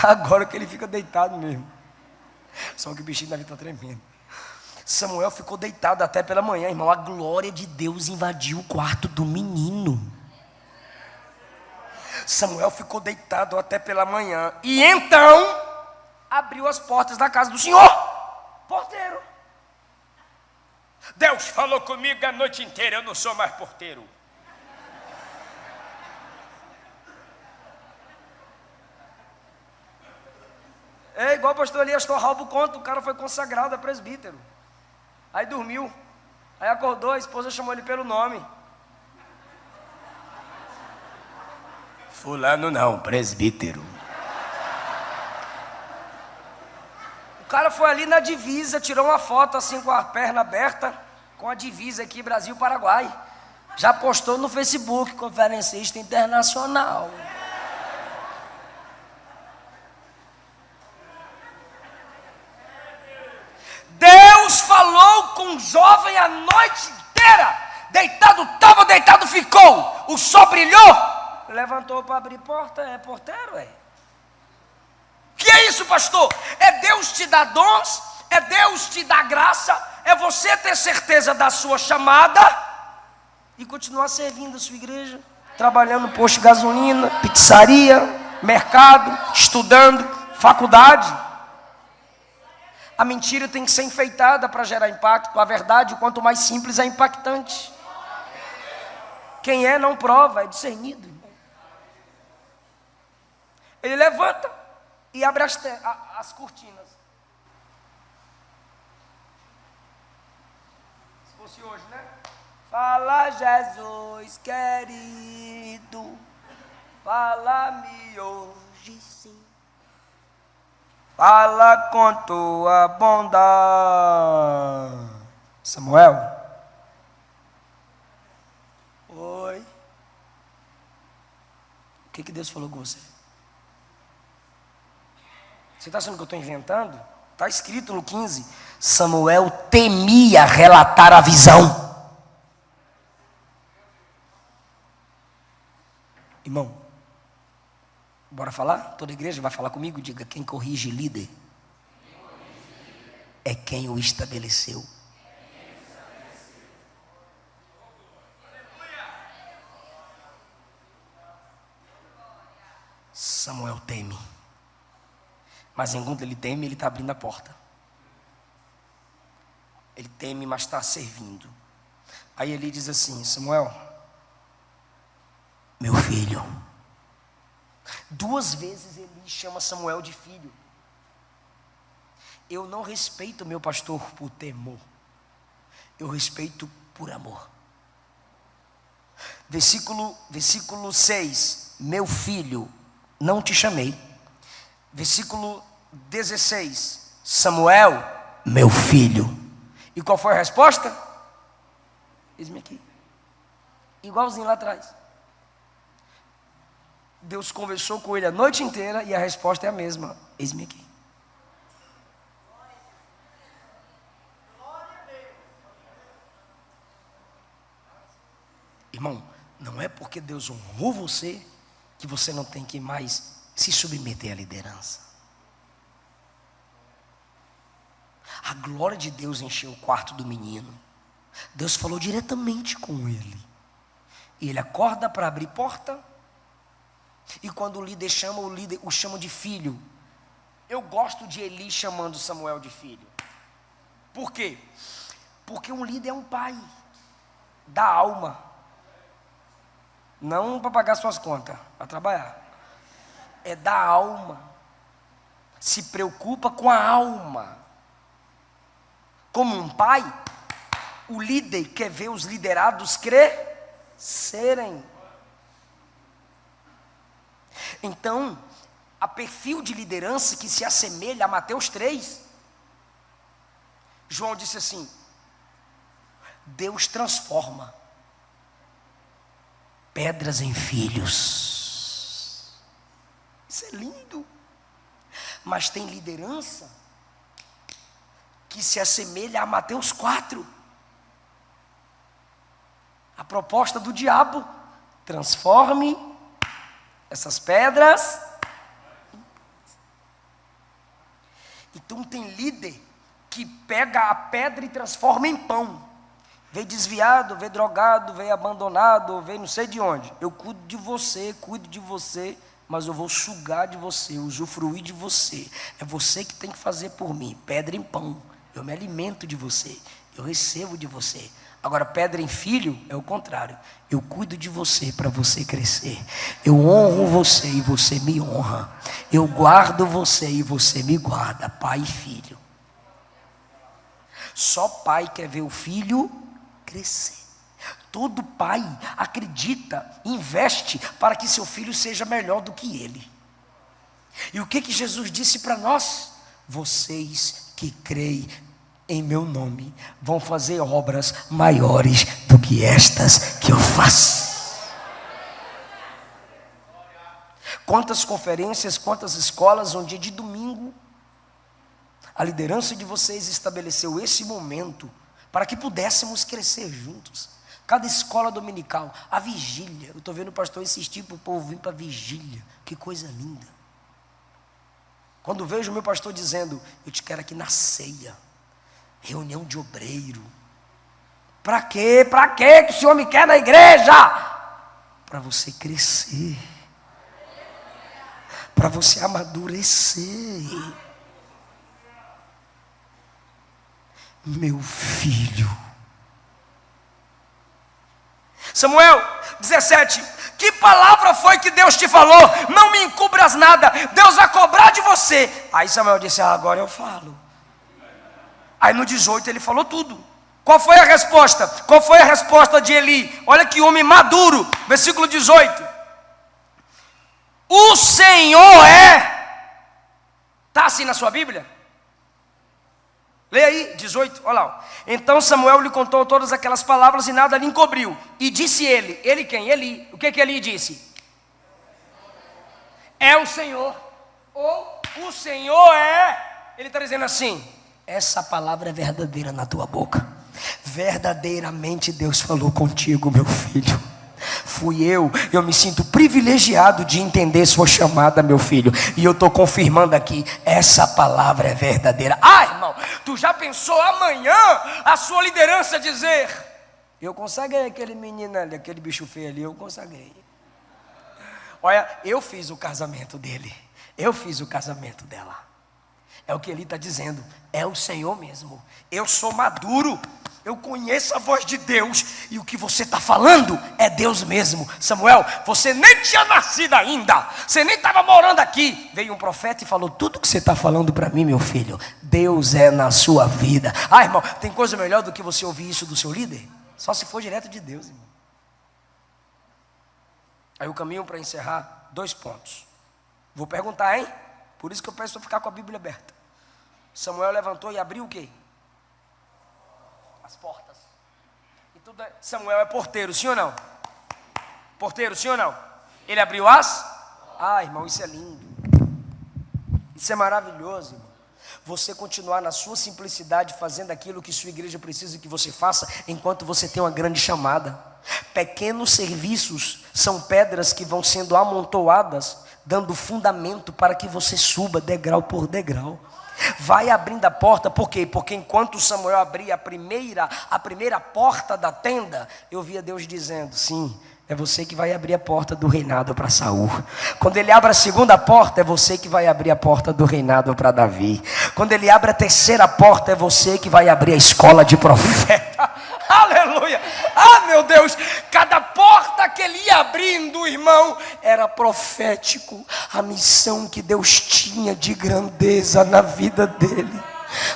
Agora que ele fica deitado mesmo. Só que o bichinho deve estar tremendo. Samuel ficou deitado até pela manhã, irmão. A glória de Deus invadiu o quarto do menino. Samuel ficou deitado até pela manhã. E então, abriu as portas da casa do Senhor. Porteiro. Deus falou comigo a noite inteira, eu não sou mais porteiro. É igual o pastor Elias Torralbo conta, o cara foi consagrado a presbítero. Aí dormiu, aí acordou, a esposa chamou ele pelo nome. Fulano não, presbítero. O cara foi ali na divisa, tirou uma foto assim com a perna aberta, com a divisa aqui, Brasil-Paraguai. Já postou no Facebook, conferencista internacional. Deus falou com o jovem a noite inteira. Estava deitado, ficou. O sol brilhou. Levantou para abrir porta, é porteiro, é. Que é isso, pastor? É Deus te dar dons, é Deus te dar graça, é você ter certeza da sua chamada e continuar servindo a sua igreja, trabalhando no posto de gasolina, pizzaria, mercado, estudando, faculdade. A mentira tem que ser enfeitada para gerar impacto. A verdade, quanto mais simples, é impactante. Quem é não prova, é discernido. Ele levanta e abre as cortinas. Se fosse hoje, né? Fala, Jesus querido, fala-me hoje sim. Fala com tua bondade. Samuel? Oi. O que Deus falou com você? Você está achando que eu estou inventando? Está escrito no 15. Samuel temia relatar a visão. Irmão, bora falar? Toda a igreja vai falar comigo? Diga: quem corrige líder é quem o estabeleceu. Samuel teme. Mas enquanto ele teme, ele está abrindo a porta. Ele teme, mas está servindo. Aí ele diz assim: Samuel, meu filho. 2 vezes ele chama Samuel de filho. Eu não respeito meu pastor por temor. Eu respeito por amor. Versículo 6. Meu filho, não te chamei. Versículo 16. Samuel, meu filho. E qual foi a resposta? Eis-me aqui. Igualzinho lá atrás. Deus conversou com ele a noite inteira e a resposta é a mesma: eis-me aqui. Irmão, não é porque Deus honrou você que você não tem que mais se submeter à liderança. A glória de Deus encheu o quarto do menino. Deus falou diretamente com ele. E ele acorda para abrir porta. E quando o líder chama, o líder o chama de filho. Eu gosto de Eli chamando Samuel de filho. Por quê? Porque um líder é um pai da alma. Não para pagar suas contas, para trabalhar. É da alma. Se preocupa com a alma. Como um pai, o líder quer ver os liderados crescerem. Então, a perfil de liderança que se assemelha a Mateus 3, João disse assim: Deus transforma pedras em filhos. Isso é lindo. Mas tem liderança que se assemelha a Mateus 4. A proposta do diabo: transforme essas pedras. Então tem líder que pega a pedra e transforma em pão. Veio desviado, veio drogado, veio abandonado, veio não sei de onde. Eu cuido de você, mas eu vou sugar de você, usufruir de você. É você que tem que fazer por mim. Pedra em pão. Eu me alimento de você. Eu recebo de você. Agora, pedra em filho é o contrário. Eu cuido de você para você crescer. Eu honro você e você me honra. Eu guardo você e você me guarda. Pai e filho. Só pai quer ver o filho crescer. Todo pai acredita, investe para que seu filho seja melhor do que ele. E o que Jesus disse para nós? Vocês que creem, em meu nome vão fazer obras maiores do que estas que eu faço. Quantas conferências, quantas escolas, um dia de domingo, a liderança de vocês estabeleceu esse momento para que pudéssemos crescer juntos. Cada escola dominical, a vigília. Eu estou vendo o pastor insistir para o povo vir para a vigília. Que coisa linda. Quando vejo o meu pastor dizendo, eu te quero aqui na ceia, reunião de obreiro. Para quê? Para quê que o Senhor me quer na igreja? Para você crescer. Para você amadurecer. Meu filho. Samuel 17, que palavra foi que Deus te falou? Não me encubras nada, Deus vai cobrar de você. Aí Samuel disse, agora eu falo. Aí no 18 ele falou tudo. Qual foi a resposta? Qual foi a resposta de Eli? Olha que homem maduro, versículo 18. O Senhor está assim na sua Bíblia? Leia aí, 18, olha lá. Então Samuel lhe contou todas aquelas palavras e nada lhe encobriu. E disse ele quem? Eli. O que Eli disse? É o Senhor. Ou o Senhor é. Ele está dizendo assim, essa palavra é verdadeira na tua boca. Verdadeiramente Deus falou contigo, meu filho. Fui eu me sinto privilegiado de entender sua chamada, meu filho. E eu estou confirmando aqui, essa palavra é verdadeira. Irmão, tu já pensou amanhã a sua liderança dizer, eu consagrei aquele menino ali, aquele bicho feio ali, eu consagrei. Olha, eu fiz o casamento dele, eu fiz o casamento dela. É o que ele está dizendo, é o Senhor mesmo. Eu sou maduro, eu conheço a voz de Deus, e o que você está falando é Deus mesmo. Samuel, você nem tinha nascido ainda, você nem estava morando aqui. Veio um profeta e falou, tudo que você está falando para mim, meu filho, Deus é na sua vida. Irmão, tem coisa melhor do que você ouvir isso do seu líder? Só se for direto de Deus, irmão. Aí o caminho para encerrar, 2 pontos. Vou perguntar, hein? Por isso que eu peço para ficar com a Bíblia aberta. Samuel levantou e abriu o quê? As portas. E tudo Samuel é porteiro, sim ou não? Porteiro, sim ou não? Ele abriu as? Irmão, isso é lindo. Isso é maravilhoso, irmão. Você continuar na sua simplicidade, fazendo aquilo que sua igreja precisa que você faça, enquanto você tem uma grande chamada. Pequenos serviços são pedras que vão sendo amontoadas, dando fundamento para que você suba degrau por degrau. Vai abrindo a porta, por quê? Porque enquanto Samuel abria a primeira porta da tenda, eu via Deus dizendo, sim, é você que vai abrir a porta do reinado para Saul. Quando ele abre a segunda porta, é você que vai abrir a porta do reinado para Davi. Quando ele abre a terceira porta, é você que vai abrir a escola de profeta. Aleluia! Meu Deus! Cada porta que ele ia abrindo, irmão, era profético. A missão que Deus tinha de grandeza na vida dele,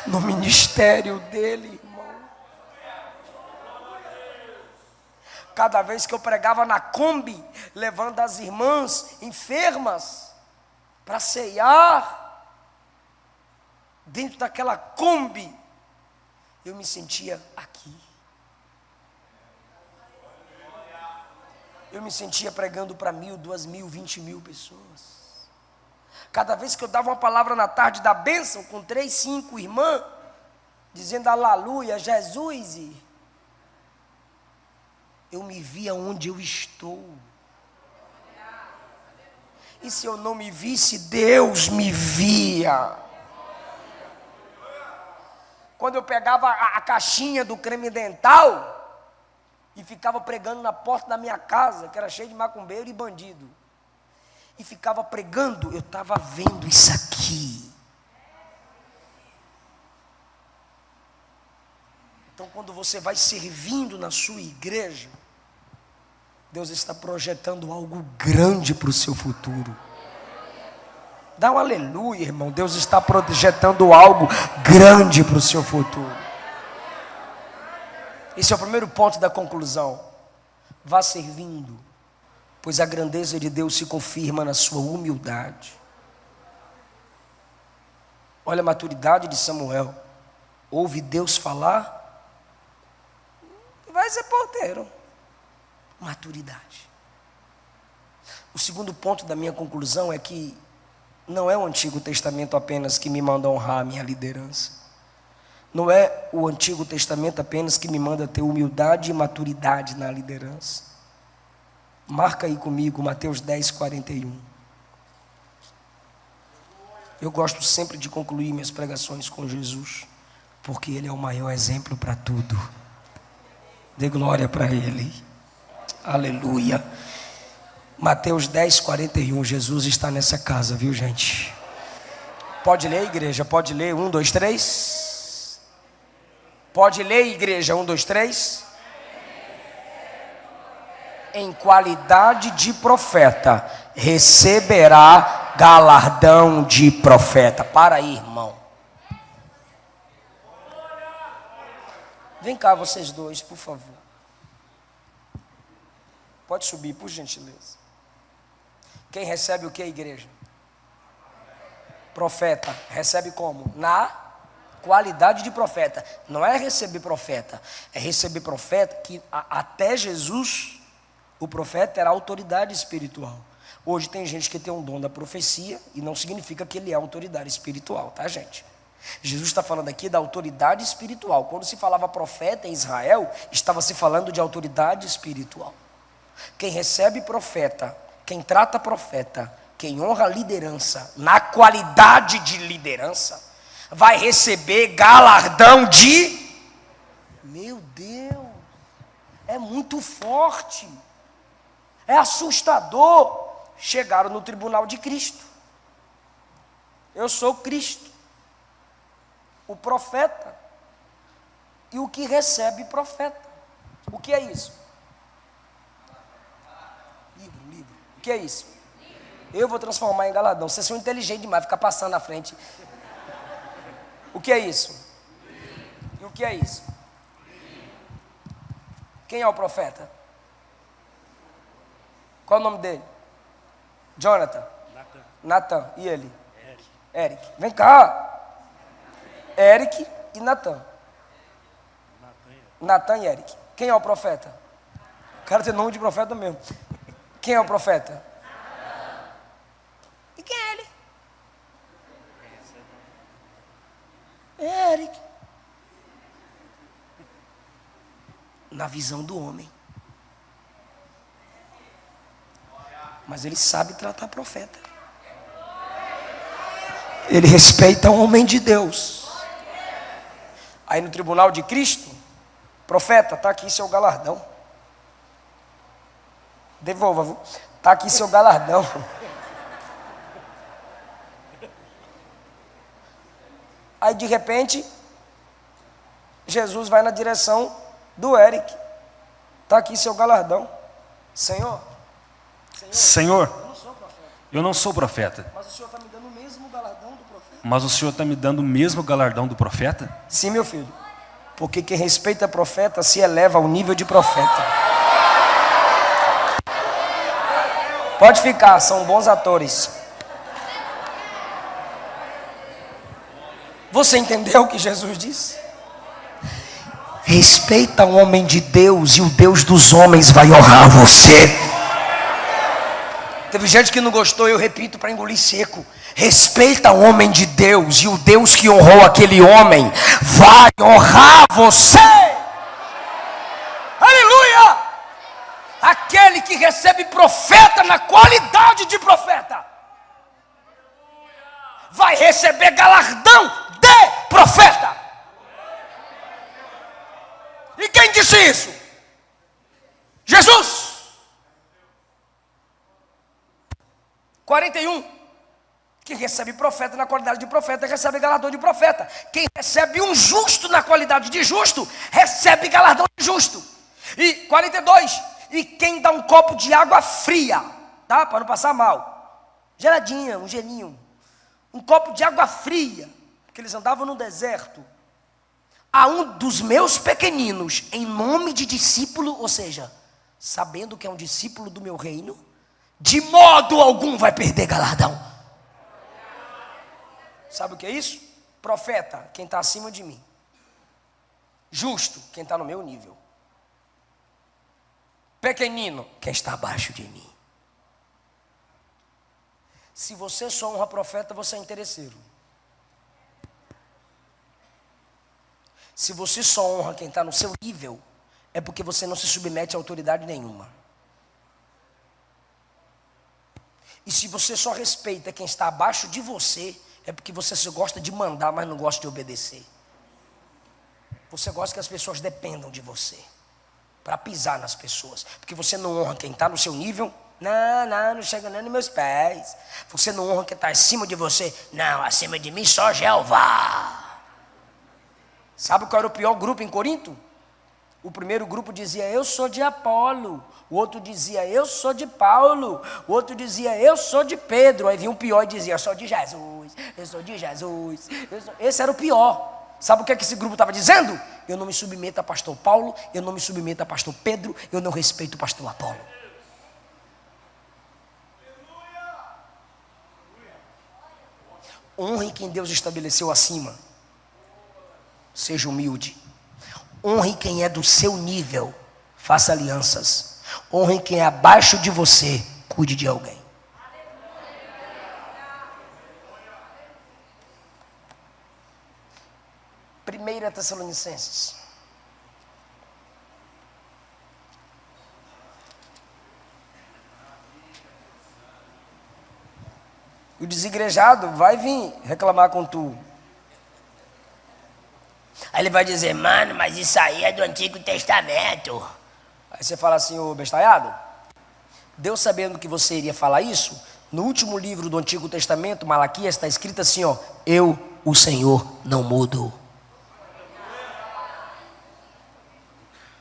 no ministério dele, irmão. Cada vez que eu pregava na Kombi, levando as irmãs enfermas para ceiar, dentro daquela Kombi, eu me sentia aqui. Eu me sentia pregando para 1.000, 2.000, 20.000 pessoas. Cada vez que eu dava uma palavra na tarde da bênção, com 3, 5 irmãs, dizendo aleluia, Jesus, eu me via onde eu estou. E se eu não me visse, Deus me via. Quando eu pegava a caixinha do creme dental e ficava pregando na porta da minha casa, que era cheia de macumbeiro e bandido, e ficava pregando, eu estava vendo isso aqui. Então, quando você vai servindo na sua igreja, Deus está projetando algo grande para o seu futuro. Dá um aleluia, irmão. Deus está projetando algo grande para o seu futuro. Esse é o primeiro ponto da conclusão. Vá servindo, pois a grandeza de Deus se confirma na sua humildade. Olha a maturidade de Samuel. ouve Deus falar, vai ser porteiro. Maturidade. O segundo ponto da minha conclusão é que não é o Antigo Testamento apenas que me manda honrar a minha liderança. Não é o Antigo Testamento apenas que me manda ter humildade e maturidade na liderança. Marca aí comigo Mateus 10, 41. Eu gosto sempre de concluir minhas pregações com Jesus, porque Ele é o maior exemplo para tudo. Dê glória para Ele. Aleluia. Mateus 10, 41. Jesus está nessa casa, viu, gente? Pode ler, igreja? Pode ler? 1, 2, 3. Pode ler, igreja? 1, 2, 3. Em qualidade de profeta, receberá galardão de profeta. Para aí, irmão. Vem cá, vocês dois, por favor. Pode subir, por gentileza. Quem recebe o que, igreja? Profeta. Recebe como? Na qualidade de profeta. Não é receber profeta. É receber profeta que até Jesus, o profeta era autoridade espiritual. Hoje tem gente que tem um dom da profecia e não significa que ele é autoridade espiritual, tá, gente? Jesus está falando aqui da autoridade espiritual. Quando se falava profeta em Israel, estava se falando de autoridade espiritual. Quem recebe profeta, quem trata profeta, quem honra a liderança, na qualidade de liderança, vai receber galardão de... Meu Deus, é muito forte, é assustador. Chegaram no tribunal de Cristo. Eu sou Cristo, o profeta, e o que recebe profeta. O que é isso? Livro. O que é isso? Eu vou transformar em galardão. Vocês são inteligentes demais, ficar passando na frente. O que é isso? E o que é isso? Quem é o profeta? Qual é o nome dele? Jonathan. Natan. E ele? Eric. Vem cá. Eric e Natan. Natan e Eric. Quem é o profeta? O cara tem nome de profeta mesmo. Quem é o profeta? E quem é ele? Eric. Na visão do homem. Mas ele sabe tratar profeta. Ele respeita o homem de Deus. Aí no tribunal de Cristo, profeta, está aqui seu galardão. Devolva, está aqui seu galardão. Aí de repente, Jesus vai na direção do Eric. Está aqui seu galardão. Senhor, eu não sou profeta. mas o Senhor está me dando o mesmo galardão do profeta? Mas o Senhor está me dando o mesmo galardão do profeta? Sim, meu filho. Porque quem respeita profeta se eleva ao nível de profeta. Pode ficar, são bons atores. Você entendeu o que Jesus disse? Respeita o homem de Deus e o Deus dos homens vai honrar você. Teve gente que não gostou, eu repito para engolir seco. Respeita o homem de Deus e o Deus que honrou aquele homem vai honrar você. Aleluia! Aquele que recebe profeta na qualidade de profeta vai receber galardão de profeta. E quem disse isso? Jesus. 41. Quem recebe profeta na qualidade de profeta, recebe galardão de profeta. Quem recebe um justo na qualidade de justo, recebe galardão de justo. E 42. E quem dá um copo de água fria, tá? Para não passar mal. Geladinha, um gelinho. Um copo de água fria, porque eles andavam no deserto. A um dos meus pequeninos, em nome de discípulo, ou seja, sabendo que é um discípulo do meu reino, de modo algum vai perder galardão. Sabe o que é isso? Profeta, quem está acima de mim. Justo, quem está no meu nível. Pequenino, quem está abaixo de mim. Se você só honra profeta, você é interesseiro. Se você só honra quem está no seu nível, é porque você não se submete a autoridade nenhuma. E se você só respeita quem está abaixo de você, é porque você só gosta de mandar, mas não gosta de obedecer. Você gosta que as pessoas dependam de você, para pisar nas pessoas, porque você não honra quem está no seu nível. Não chega nem nos meus pés. Você não honra quem está acima de você. Não, acima de mim só Jeová. Sabe qual era o pior grupo em Corinto? O primeiro grupo dizia, eu sou de Apolo. O outro dizia, eu sou de Paulo. O outro dizia, eu sou de Pedro. Aí vinha um pior e dizia, eu sou de Jesus. Eu sou de Jesus. Esse era o pior. Sabe o que esse grupo estava dizendo? Eu não me submeto a pastor Paulo. Eu não me submeto a pastor Pedro. Eu não respeito o pastor Apolo. Honre quem Deus estabeleceu acima. Seja humilde. Honre quem é do seu nível. Faça alianças. Honre quem é abaixo de você. Cuide de alguém. Primeira Tessalonicenses. O desigrejado vai vir reclamar com tu. Aí ele vai dizer, mano, mas isso aí é do Antigo Testamento. Aí você fala assim, ô bestalhado, Deus sabendo que você iria falar isso, no último livro do Antigo Testamento, Malaquias, está escrito assim, ó, eu, o Senhor, não mudo.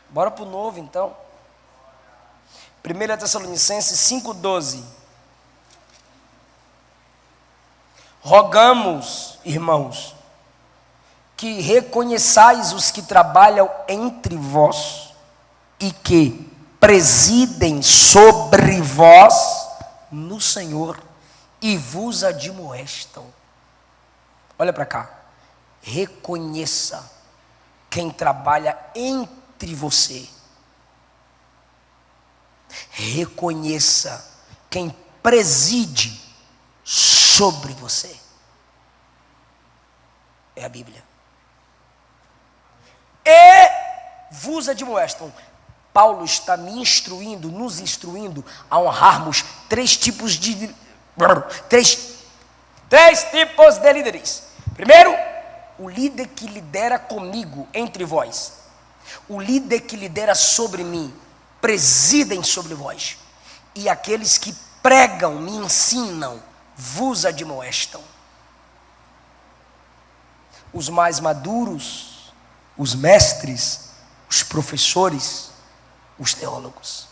Bora pro novo então. 1 Tessalonicenses 5,12. Rogamos, irmãos, que reconheçais os que trabalham entre vós e que presidem sobre vós no Senhor e vos admoestam. Olha para cá. Reconheça quem trabalha entre você. Reconheça quem preside sobre você. É a Bíblia. E vos admoestam. Paulo está me instruindo, nos instruindo a honrarmos três tipos de líderes. Primeiro, o líder que lidera comigo, entre vós. O líder que lidera sobre mim, presidem sobre vós. E aqueles que pregam, me ensinam, vos admoestam. Os mais maduros, os mestres, os professores, os teólogos.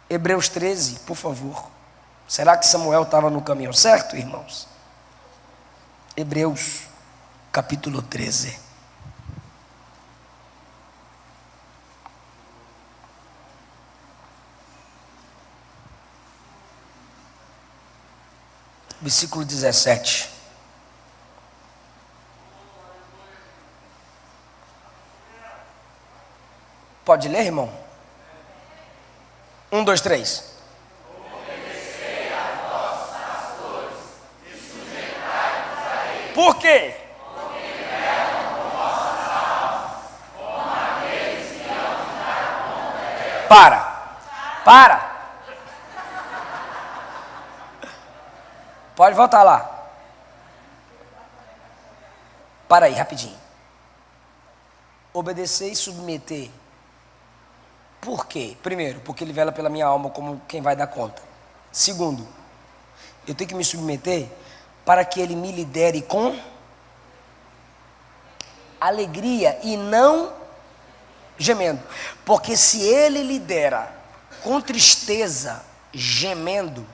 Hebreus 13, por favor. Será que Samuel estava no caminho certo, irmãos? Hebreus, capítulo 13. Versículo 17. Pode ler, irmão? 1, 2, 3. Obedecei a vossos pastores e sujeitai-vos a eles. Por quê? Porque velam por vossas almas, como aqueles que hão de dar conta delas. Para. Pode voltar lá. Para aí, rapidinho. Obedecer e submeter. Por quê? Primeiro, porque ele vela pela minha alma como quem vai dar conta. Segundo, eu tenho que me submeter para que ele me lidere com alegria e não gemendo. Porque se ele lidera com tristeza, gemendo,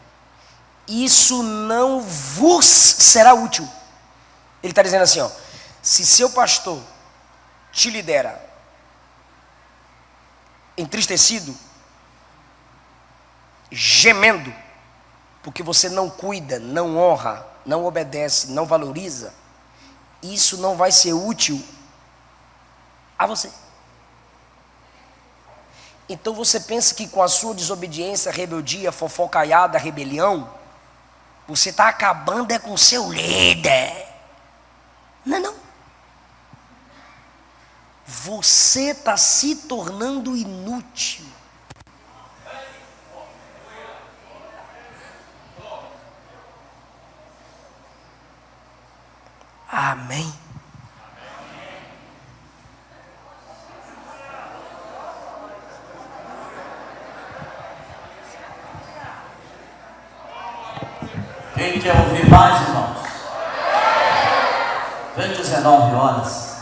isso não vos será útil. Ele está dizendo assim, ó, se seu pastor te lidera entristecido, gemendo, porque você não cuida, não honra, não obedece, não valoriza, isso não vai ser útil a você. Então você pensa que com a sua desobediência, rebeldia, fofocaiada, rebelião, você está acabando com o seu líder. Não, não. Você está se tornando inútil. Amém. Quem quer ouvir mais, irmãos? Vem 19 horas.